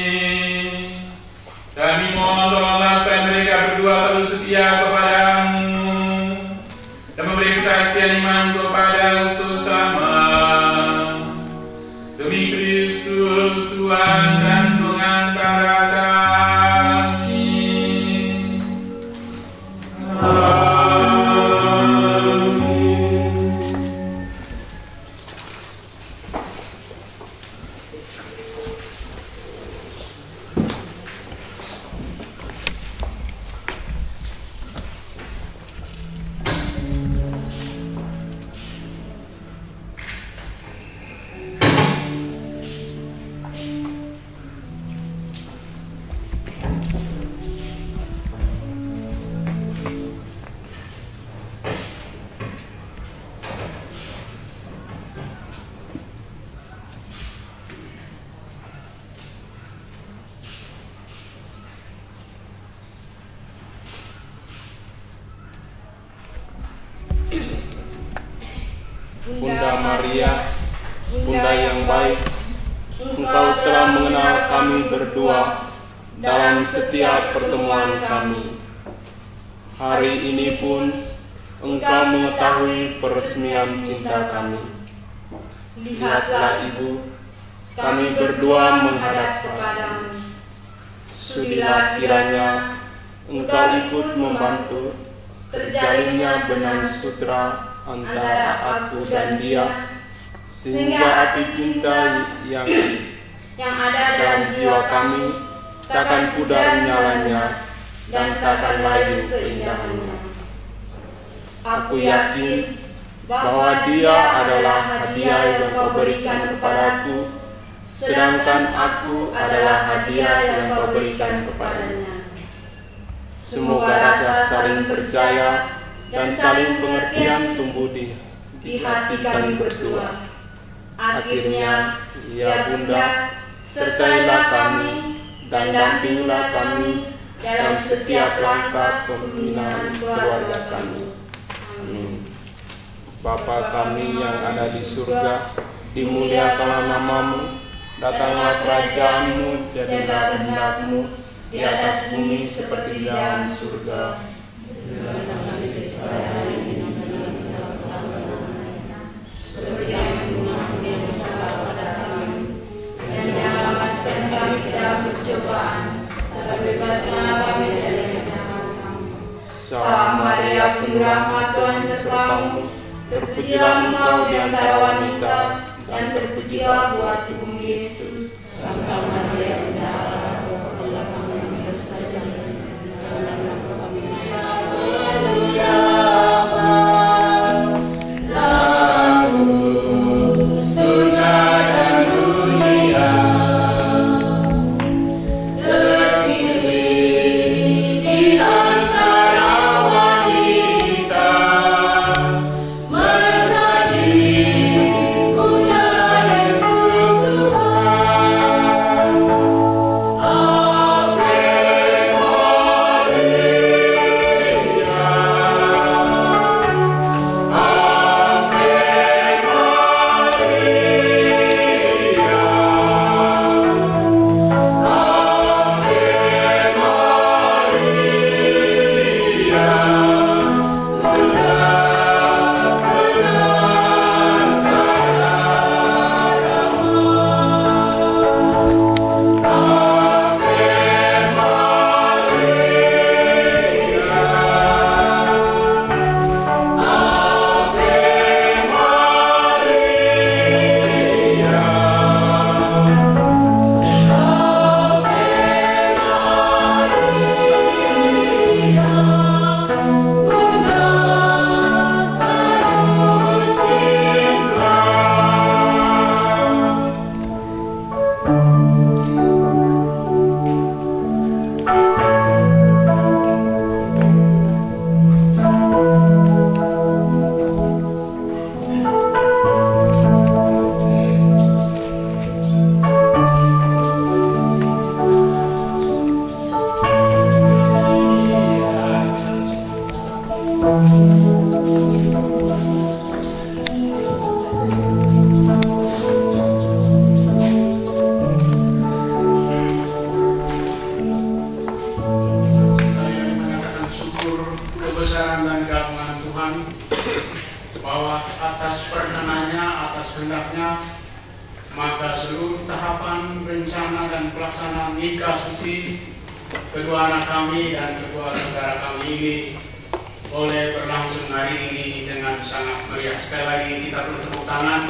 kami mohon tolonglah supaya mereka berdua terus setia kepadamu dan memberi kesaksian iman kepada sesama. Demi Kristus Tuhan dan pengantara kami. Maria, Bunda yang baik, Engkau telah mengenal kami berdua dalam setiap pertemuan kami. Hari ini pun Engkau mengetahui peresmian cinta kami. Lihatlah Ibu, kami berdua menghadap kepadamu. Sudilah kiranya Engkau ikut membantu terjalinnya benang sutra antara aku dan dia, sehingga api cinta yang ada dalam jiwa kami takkan pudar nyalanya dan takkan layu keindahannya. Aku yakin bahwa dia adalah hadiah yang kau berikan kepadaku, sedangkan aku adalah hadiah yang kau berikan kepadanya. Semoga rasa saling percaya dan saling pengertian tumbuh di hati kami berdua. Akhirnya, ya Bunda, sertailah kami dan dampingilah kami dalam setiap langkah pembinaan keluarga kami. Amin. Bapa kami yang ada di surga, dimuliakanlah namamu, datanglah kerajaanmu, jadilah kehendak-mu di atas bumi seperti di dalam surga. Seperti yang dan jangan lepaskan kami ke dalam pencobaan, tetapi bebaskanlah kami dari yang jahat. Salam Maria, penuh rahmat, Tuhan sertamu, terpujilah engkau di antara wanita, dan terpujilah buah tubuhmu Yesus. Santa Maria, Bunda Allah, doakanlah kami yang berdosa sekarang dan waktu kami mati. maka seluruh tahapan rencana dan pelaksanaan nikah suci kedua anak kami dan kedua saudara kami ini boleh berlangsung hari ini dengan sangat meriah. Sekali lagi kita bertepuk tangan.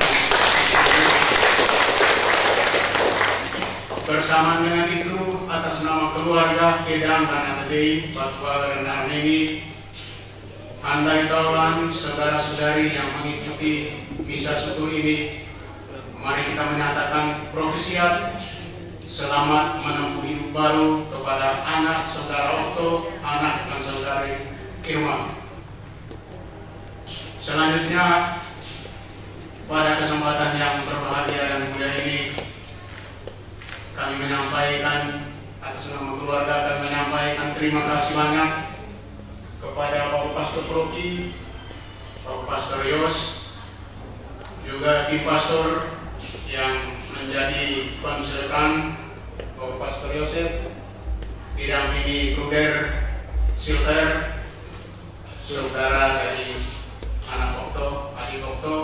Bersama dengan itu, atas nama keluarga Kedang dan Adei, Bapak dan Arneni, andai taulan saudara-saudari yang mengikuti misa syukur ini, mari kita menyatakan profesiat selamat menempuh hidup baru kepada anak saudara Okto, anak dan saudari Irma. Selanjutnya, pada kesempatan yang berbahagia dan mulia ini, kami menyampaikan atas nama keluarga, kami menyampaikan terima kasih banyak kepada Bapak Pastor Proki, Bapak Pastor Yos juga tim pastor yang menjadi konsultan Bapak Pastor Yosef, didampingi Bruder Silver, saudara dari anak Okto, adik Okto,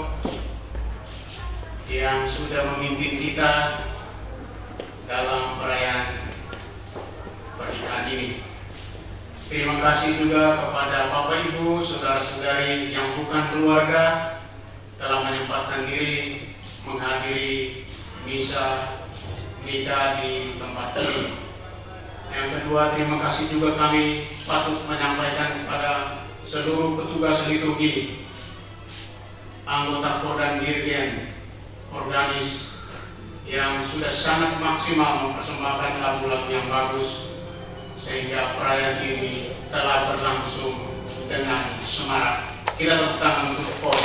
yang sudah memimpin kita dalam perayaan pernikahan ini. Terima kasih juga kepada Bapak Ibu, saudara-saudari yang bukan keluarga telah menyempatkan diri menghadiri misa nikah di tempat ini. Yang kedua, terima kasih juga kami patut menyampaikan kepada seluruh petugas liturgi, anggota kor dan dirjen organis yang sudah sangat maksimal mempersembahkan lagu-lagu yang bagus, sehingga perayaan ini telah berlangsung dengan semarak. Kita tepuk tangan untuk kor.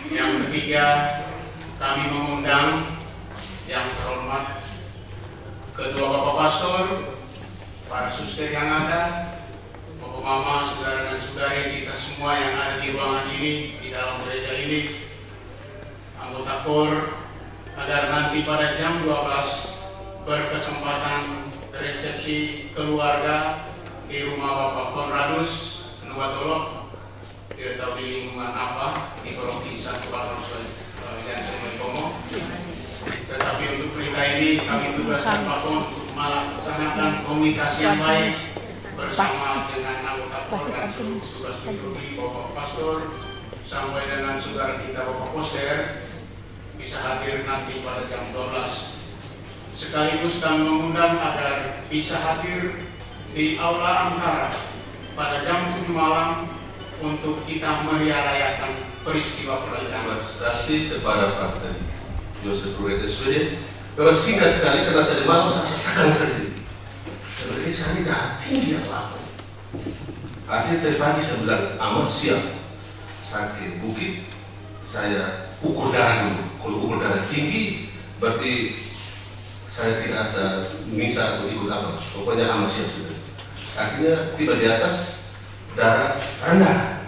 Yang ketiga, kami mengundang yang terhormat kedua Bapak Pastor, para suster yang ada, Bapak Mama, saudara dan saudari kita semua yang ada di ruangan ini, di dalam gereja ini, anggota kor, agar nanti pada jam 12 berkesempatan resepsi keluarga di rumah Bapak Konradus Nubatolo, tidak tahu di lingkungan apa, di Provinsi Kabupaten dan Semoy. Tetapi untuk berita ini kami tugaskan Bapak untuk melaksanakan komunikasi yang baik bersama dengan anggota kor dan seluruh tugas liturgi, Bapak Pastor, sampai dengan saudara kita Bapak Poster bisa hadir nanti pada jam 12. Sekaligus kami mengundang agar bisa hadir di Aula Angkara pada jam 7 malam untuk kita meriarayakan peristiwa pernikahan. Terima kasih kepada Pak Yosef Ruet SPD. Memang singkat sekali karena tadi malam saya tekan sekali. Sebenarnya saya ini dah tinggi yang lama. Akhirnya tadi pagi saya bilang, amat siap. Sakit bukit, saya ukur darah dulu. Kalau ukur darah tinggi, berarti saya tidak ada misa atau ikut apa, pokoknya amat siap sudah. Akhirnya tiba di atas, darah rendah,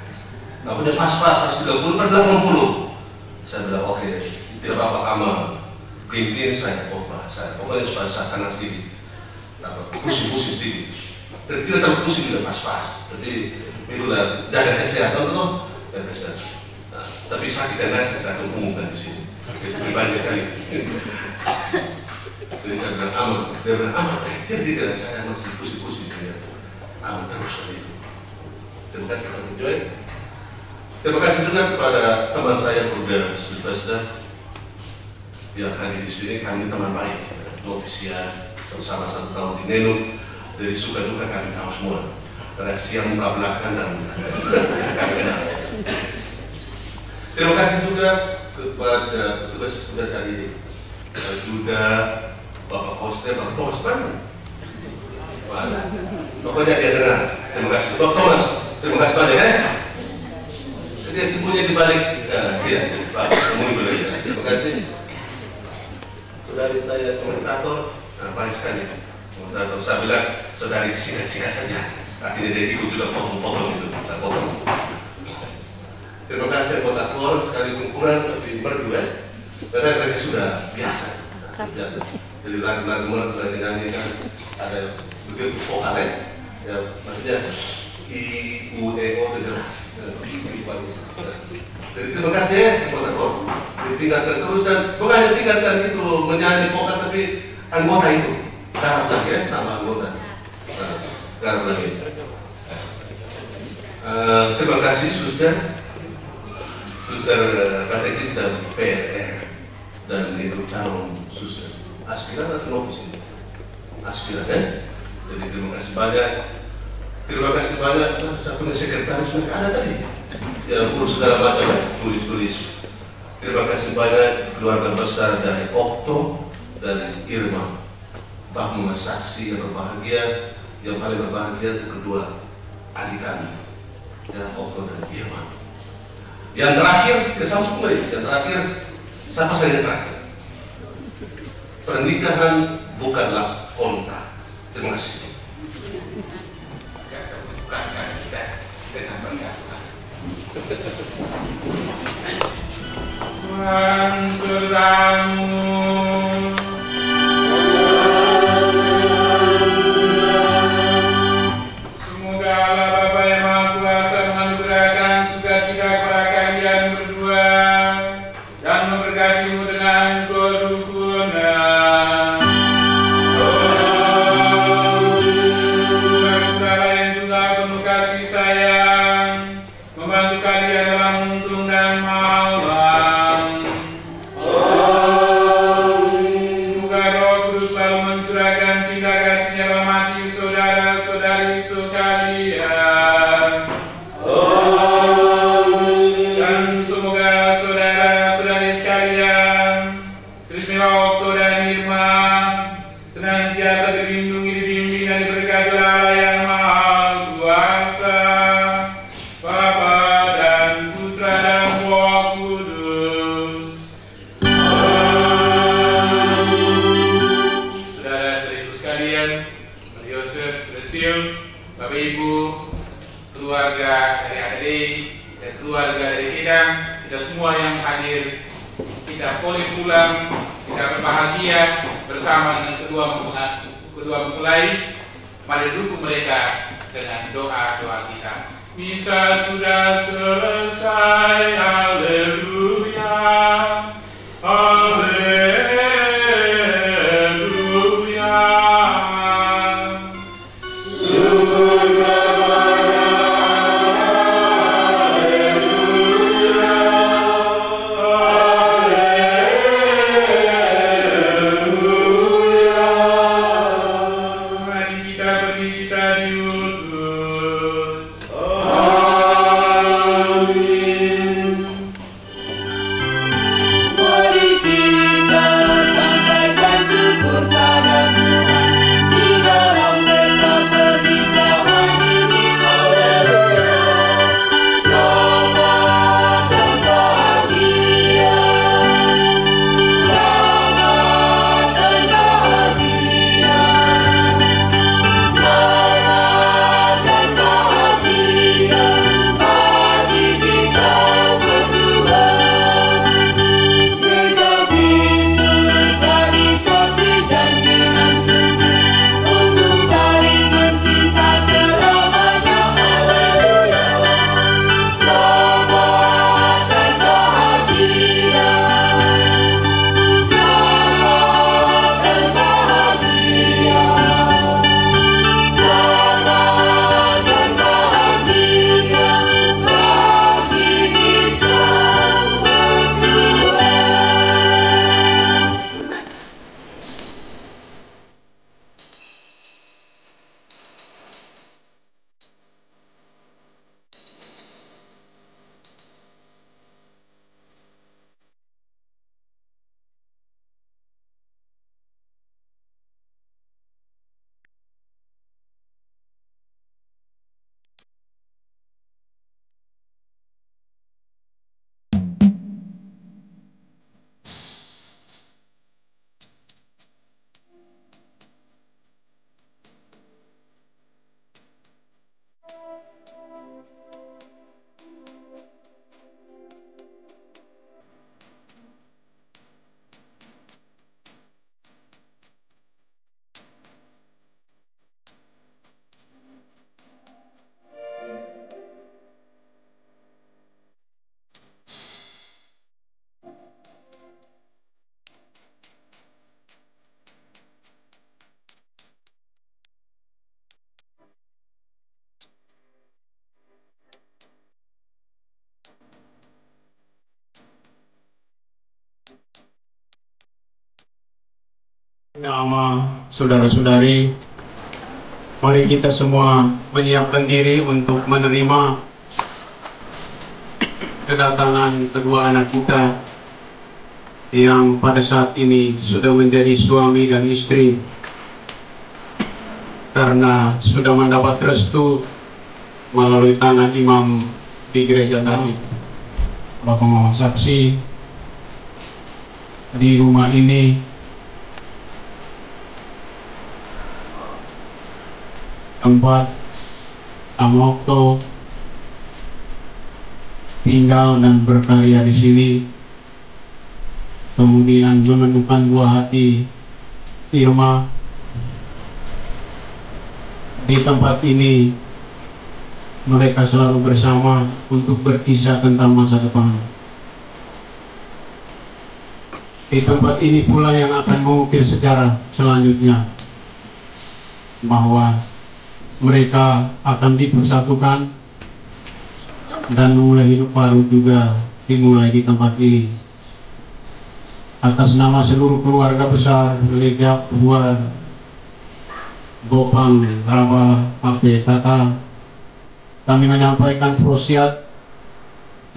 nggak punya pas-pas, 130 per 80. Saya bilang oke, tidak apa-apa, aman. Pimpin saya, pokoknya supaya saya kanan sedikit, pusing-pusing sedikit. Tidak terlalu pusing juga pas-pas. Jadi itulah jaga kesehatan tuh, jaga kesehatan. Nah, tapi sakit dan nasi kita akan umumkan di sini. Pribadi sekali. Jadi saya bilang aman, dia bilang aman, tidak, saya masih pusing-pusing, aman terus seperti itu. Terima kasih Pak Joy. Terima kasih juga kepada teman saya Bruder Silvester yang hadir di sini. Kami teman baik, novisia sama-sama 1 tahun di Nenu. Dari suka duka kami tahu semua. Rahasia muka belakang dan kami kenal. Terima kasih juga kepada petugas-petugas hari ini. Juga Bapak Poster, Bapak Thomas Pan. Pokoknya dia dengar. Terima kasih Bapak Thomas. Terima kasih banyak ya. Dia sembunyi di balik. Tidak, Pak. Terima kasih. Saudari saya komentator, baik sekali. Komentator saya bilang, saudari singkat-singkat saja. Akhirnya dia ikut juga potong-potong itu. Saya potong. Terima kasih anggota kor sekali kurang tapi berdua. Karena mereka sudah biasa. Jadi lagu-lagu mulai dinyanyikan ada begitu vokalnya. Ya, maksudnya I-U-E-O itu jelas. Jadi terima kasih ya anggota kor. Ditingkatkan terus dan bukan hanya tingkatkan itu menyanyi vokal tapi anggota itu. Garap lagi ya nama anggota. Garap lagi. Terima kasih Suster katekis dan PRR dan itu calon suster aspiran atau novis ini aspiran ya. Jadi terima kasih banyak. Saya punya sekretaris mereka ada tadi yang urus segala macam tulis. Terima kasih banyak keluarga besar dari Okto dan Irma, Pak saksi yang berbahagia. Yang paling berbahagia itu kedua adik kami ya, Okto dan Irma. Yang terakhir, sama semua yang terakhir, siapa saya yang terakhir? Pernikahan bukanlah kontrak. Terima kasih. Bukan kita dengan pernikahan. Tuhan sertamu. Semoga Allah Bapa yang Maha Kuasa menganugerahkan sukacita kepada kalian berdua dan memberkatimu dengan kerukunan. Saudara-saudara yang juga penuh kasih sayang, membantu kalian dalam untung dan malam. Semoga Roh Kudus selalu mencurahkan cinta kasih-Nya dalam hati saudara-saudari sekalian. Dan semoga saudara-saudari sekalian, teristimewa Okto dan Irma, senantiasa terlindungi, dibimbing dan diberkati oleh Allah yang Maha Kuasa, Bapa dan Putra dan Roh Kudus. Saudara-saudariku sekalian, Pak Yosef, Resil, Bapak Ibu, keluarga dari ADD dan keluarga dari Edang, kita semua yang hadir, kita boleh pulang, kita berbahagia bersama dengan kedua mempelai. Mari dukung mereka dengan doa-doa kita. Misa sudah selesai, haleluya, haleluya. Mari kita berdiri, kita diutus. Mari kita sampaikan syukur pada Tuhan di dalam pesta pernikahan ini. Haleluya. Selamat dan bahagia. Selamat dan bahagia. Selamat dan bahagia bagi kita berdua. Gereja Kristus jadi saksi janjinan suci untuk saling mencinta selamanya. Haleluya. Selamat dan bahagia. Selamat dan bahagia. Selamat dan bahagia bagi kita berdua. Nama saudara-saudari, mari kita semua menyiapkan diri untuk menerima kedatangan kedua anak kita yang pada saat ini sudah menjadi suami dan istri karena sudah mendapat restu melalui tangan imam di gereja tadi. Bapak mau saksi di rumah ini tempat Amokto tinggal dan berkarya di sini kemudian menemukan buah hati Irma. Di tempat ini mereka selalu bersama untuk berkisah tentang masa depan. Di tempat ini pula yang akan mengukir sejarah selanjutnya, bahwa mereka akan dipersatukan dan memulai hidup baru juga dimulai di tempat ini. Atas nama seluruh keluarga besar Legap Buar, Gopang, Rama, Ape, Tata, kami menyampaikan wasiat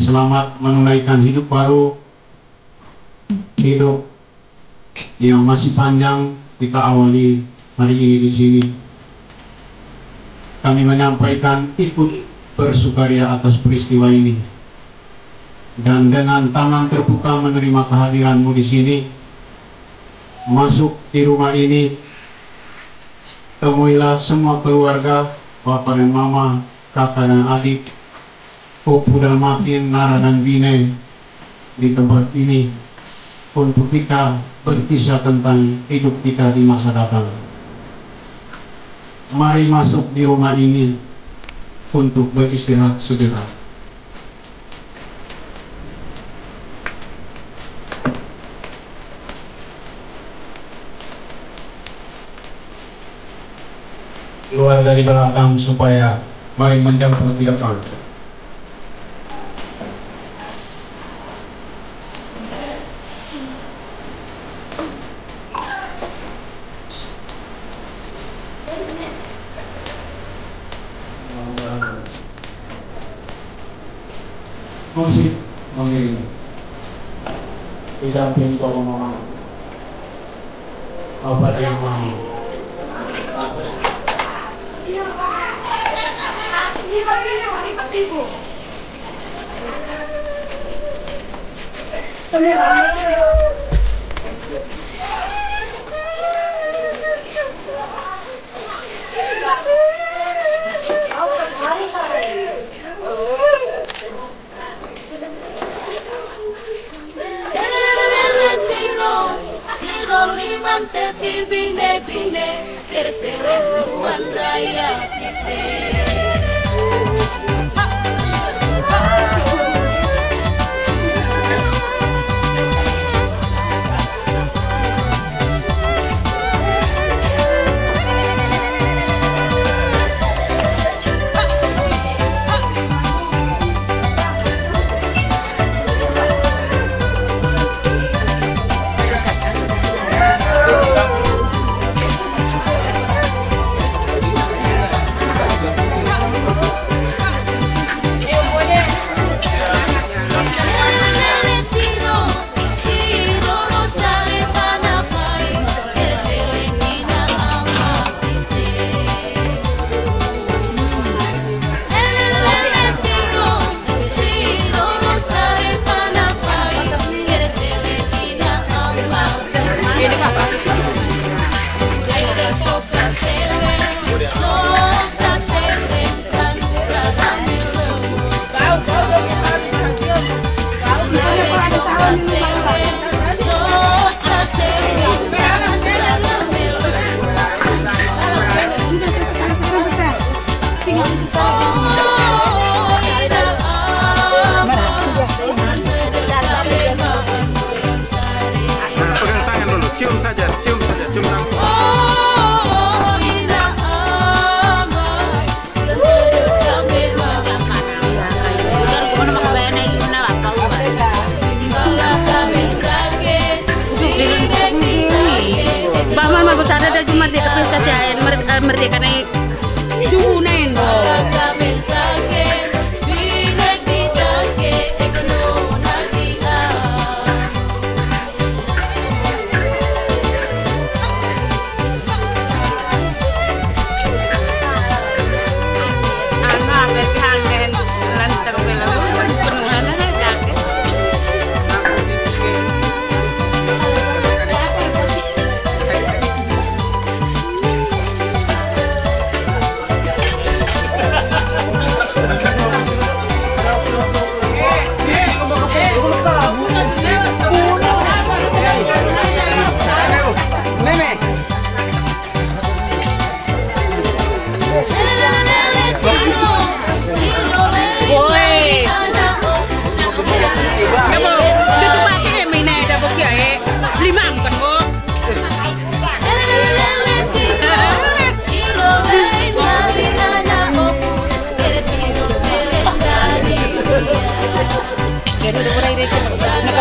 selamat menunaikan hidup baru, hidup yang masih panjang kita awali hari ini di sini. Kami menyampaikan ikut bersukaria atas peristiwa ini, dan dengan tangan terbuka menerima kehadiranmu di sini. Masuk di rumah ini, temuilah semua keluarga, bapak dan mama, kakak dan adik, Pupu dan Matin, Nara dan Bine di tempat ini untuk kita berkisah tentang hidup kita di masa datang. Mari masuk di rumah ini untuk beristirahat sejenak. Keluar dari belakang supaya mari menjemput di depan. Musik mengiring didamping Bapak Mama, Bapak dan Mama. Merdeka naik duhunain dong.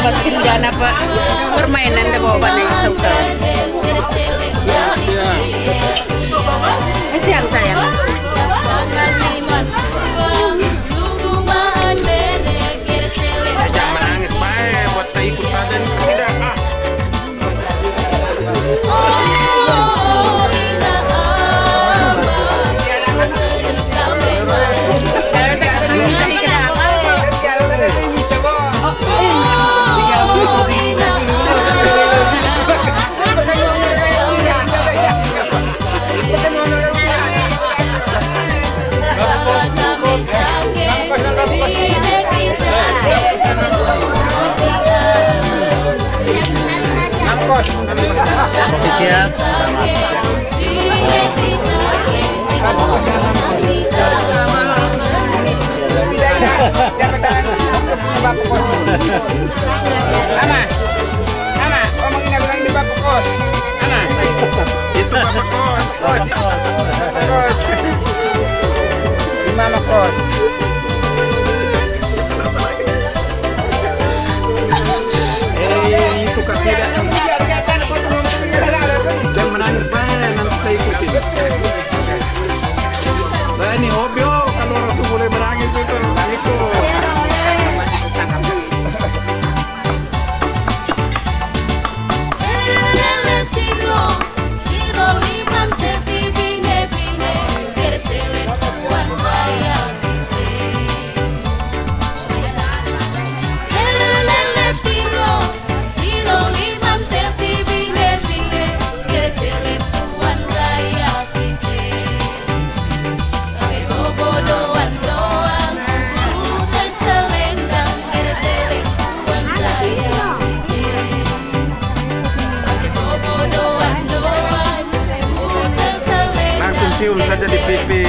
masukin dana Pak permainan ke bawah pada itu tahu. Siang sayang. Jangan menangis baik buat saya ikut padan tidak ah. Siap. Ama, ngomongin bilang di Bapak Kos. Ama, itu Bapak Kos. Kos. Di Mama Kos. Itu kak tidak. Jangan menangis banyak, nanti saya ikutin. Nah ini hobi kalau orang tuh boleh menangis itu ikut. Cium saja di pipi.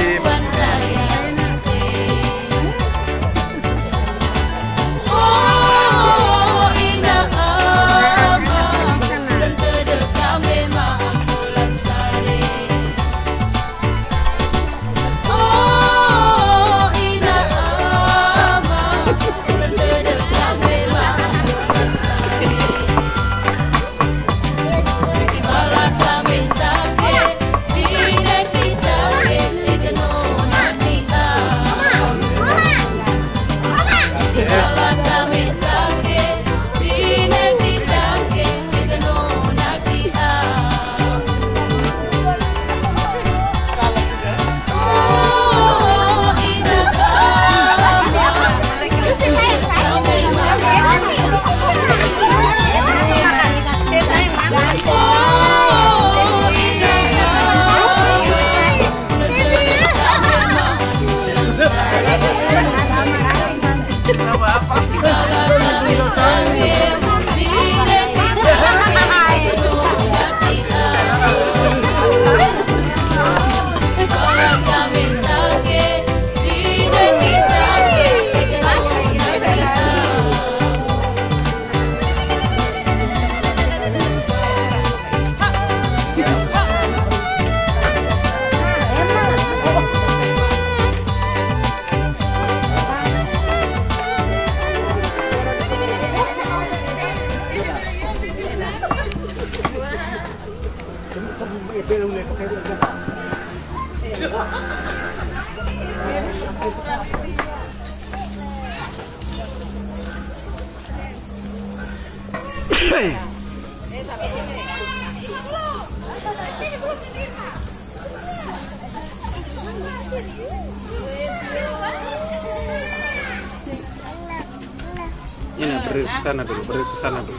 Ini beri ke sana dulu, beri ke sana dulu.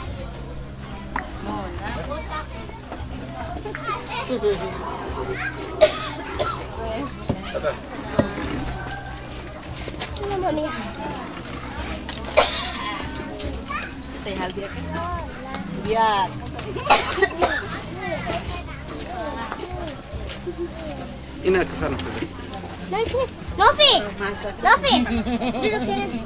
Saya dia kan. Biar. Ini ke sana saja. Novi, Novi, duduk sini.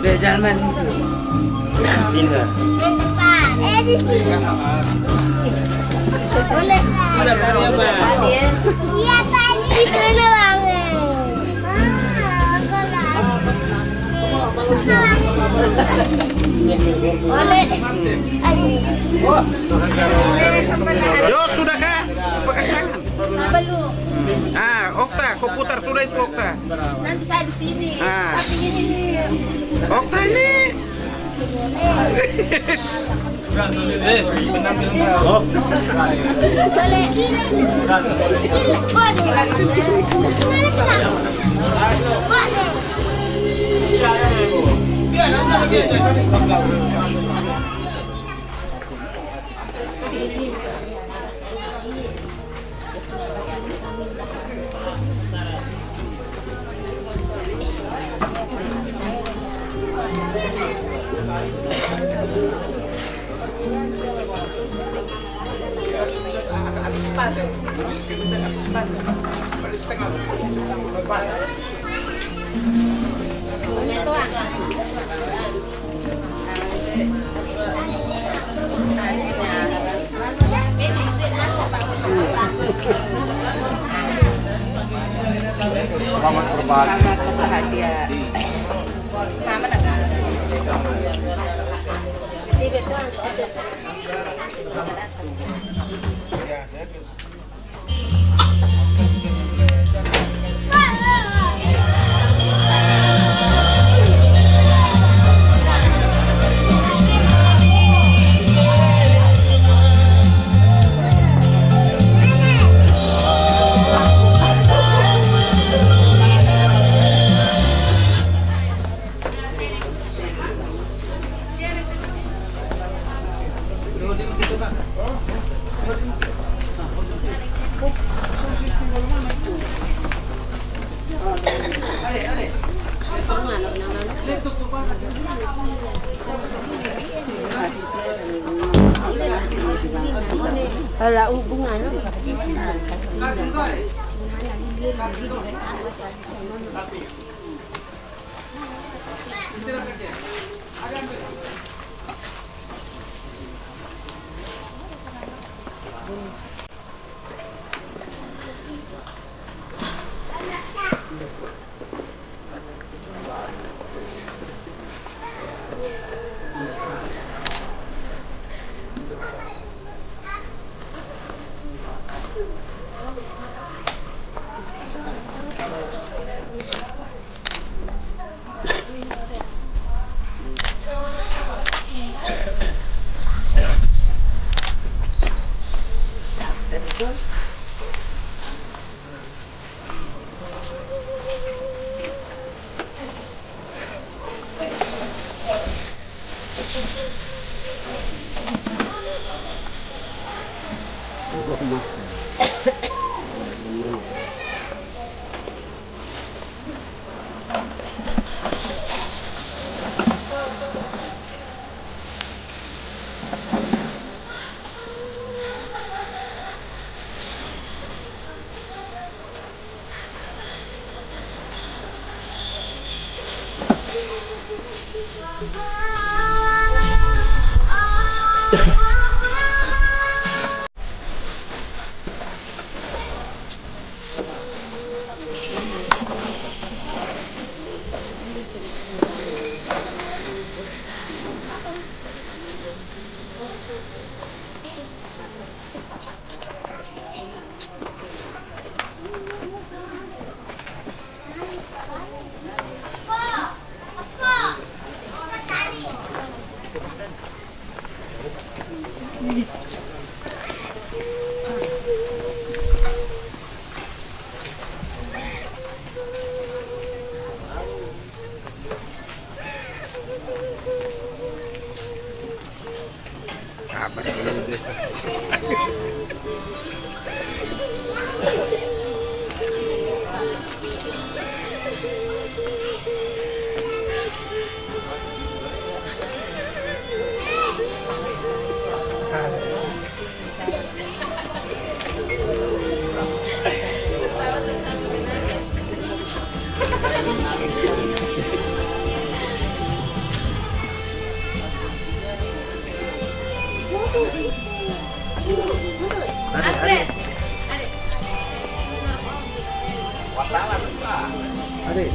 Deh, jangan main situ. Pindah. Di depan, di sini. Iya tadi kena banget. Yo, sudah kah? Pakai tangan. Belum. Okta, kau putar sudah itu Okta. Nanti saya di sini. Tapi ini nih. Okta ini. Selamat berbahagia. Ada hubungan. Adik.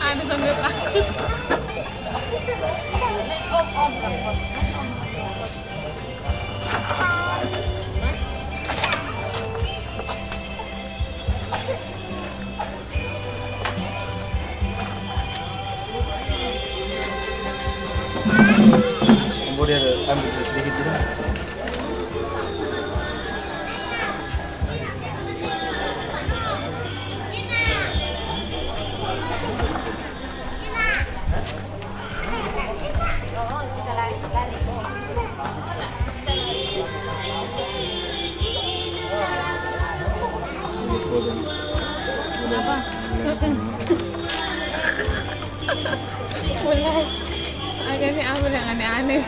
Ada sambil plastik. Kemudian ambil sedikit juga. Mulai agaknya apa yang aneh-aneh.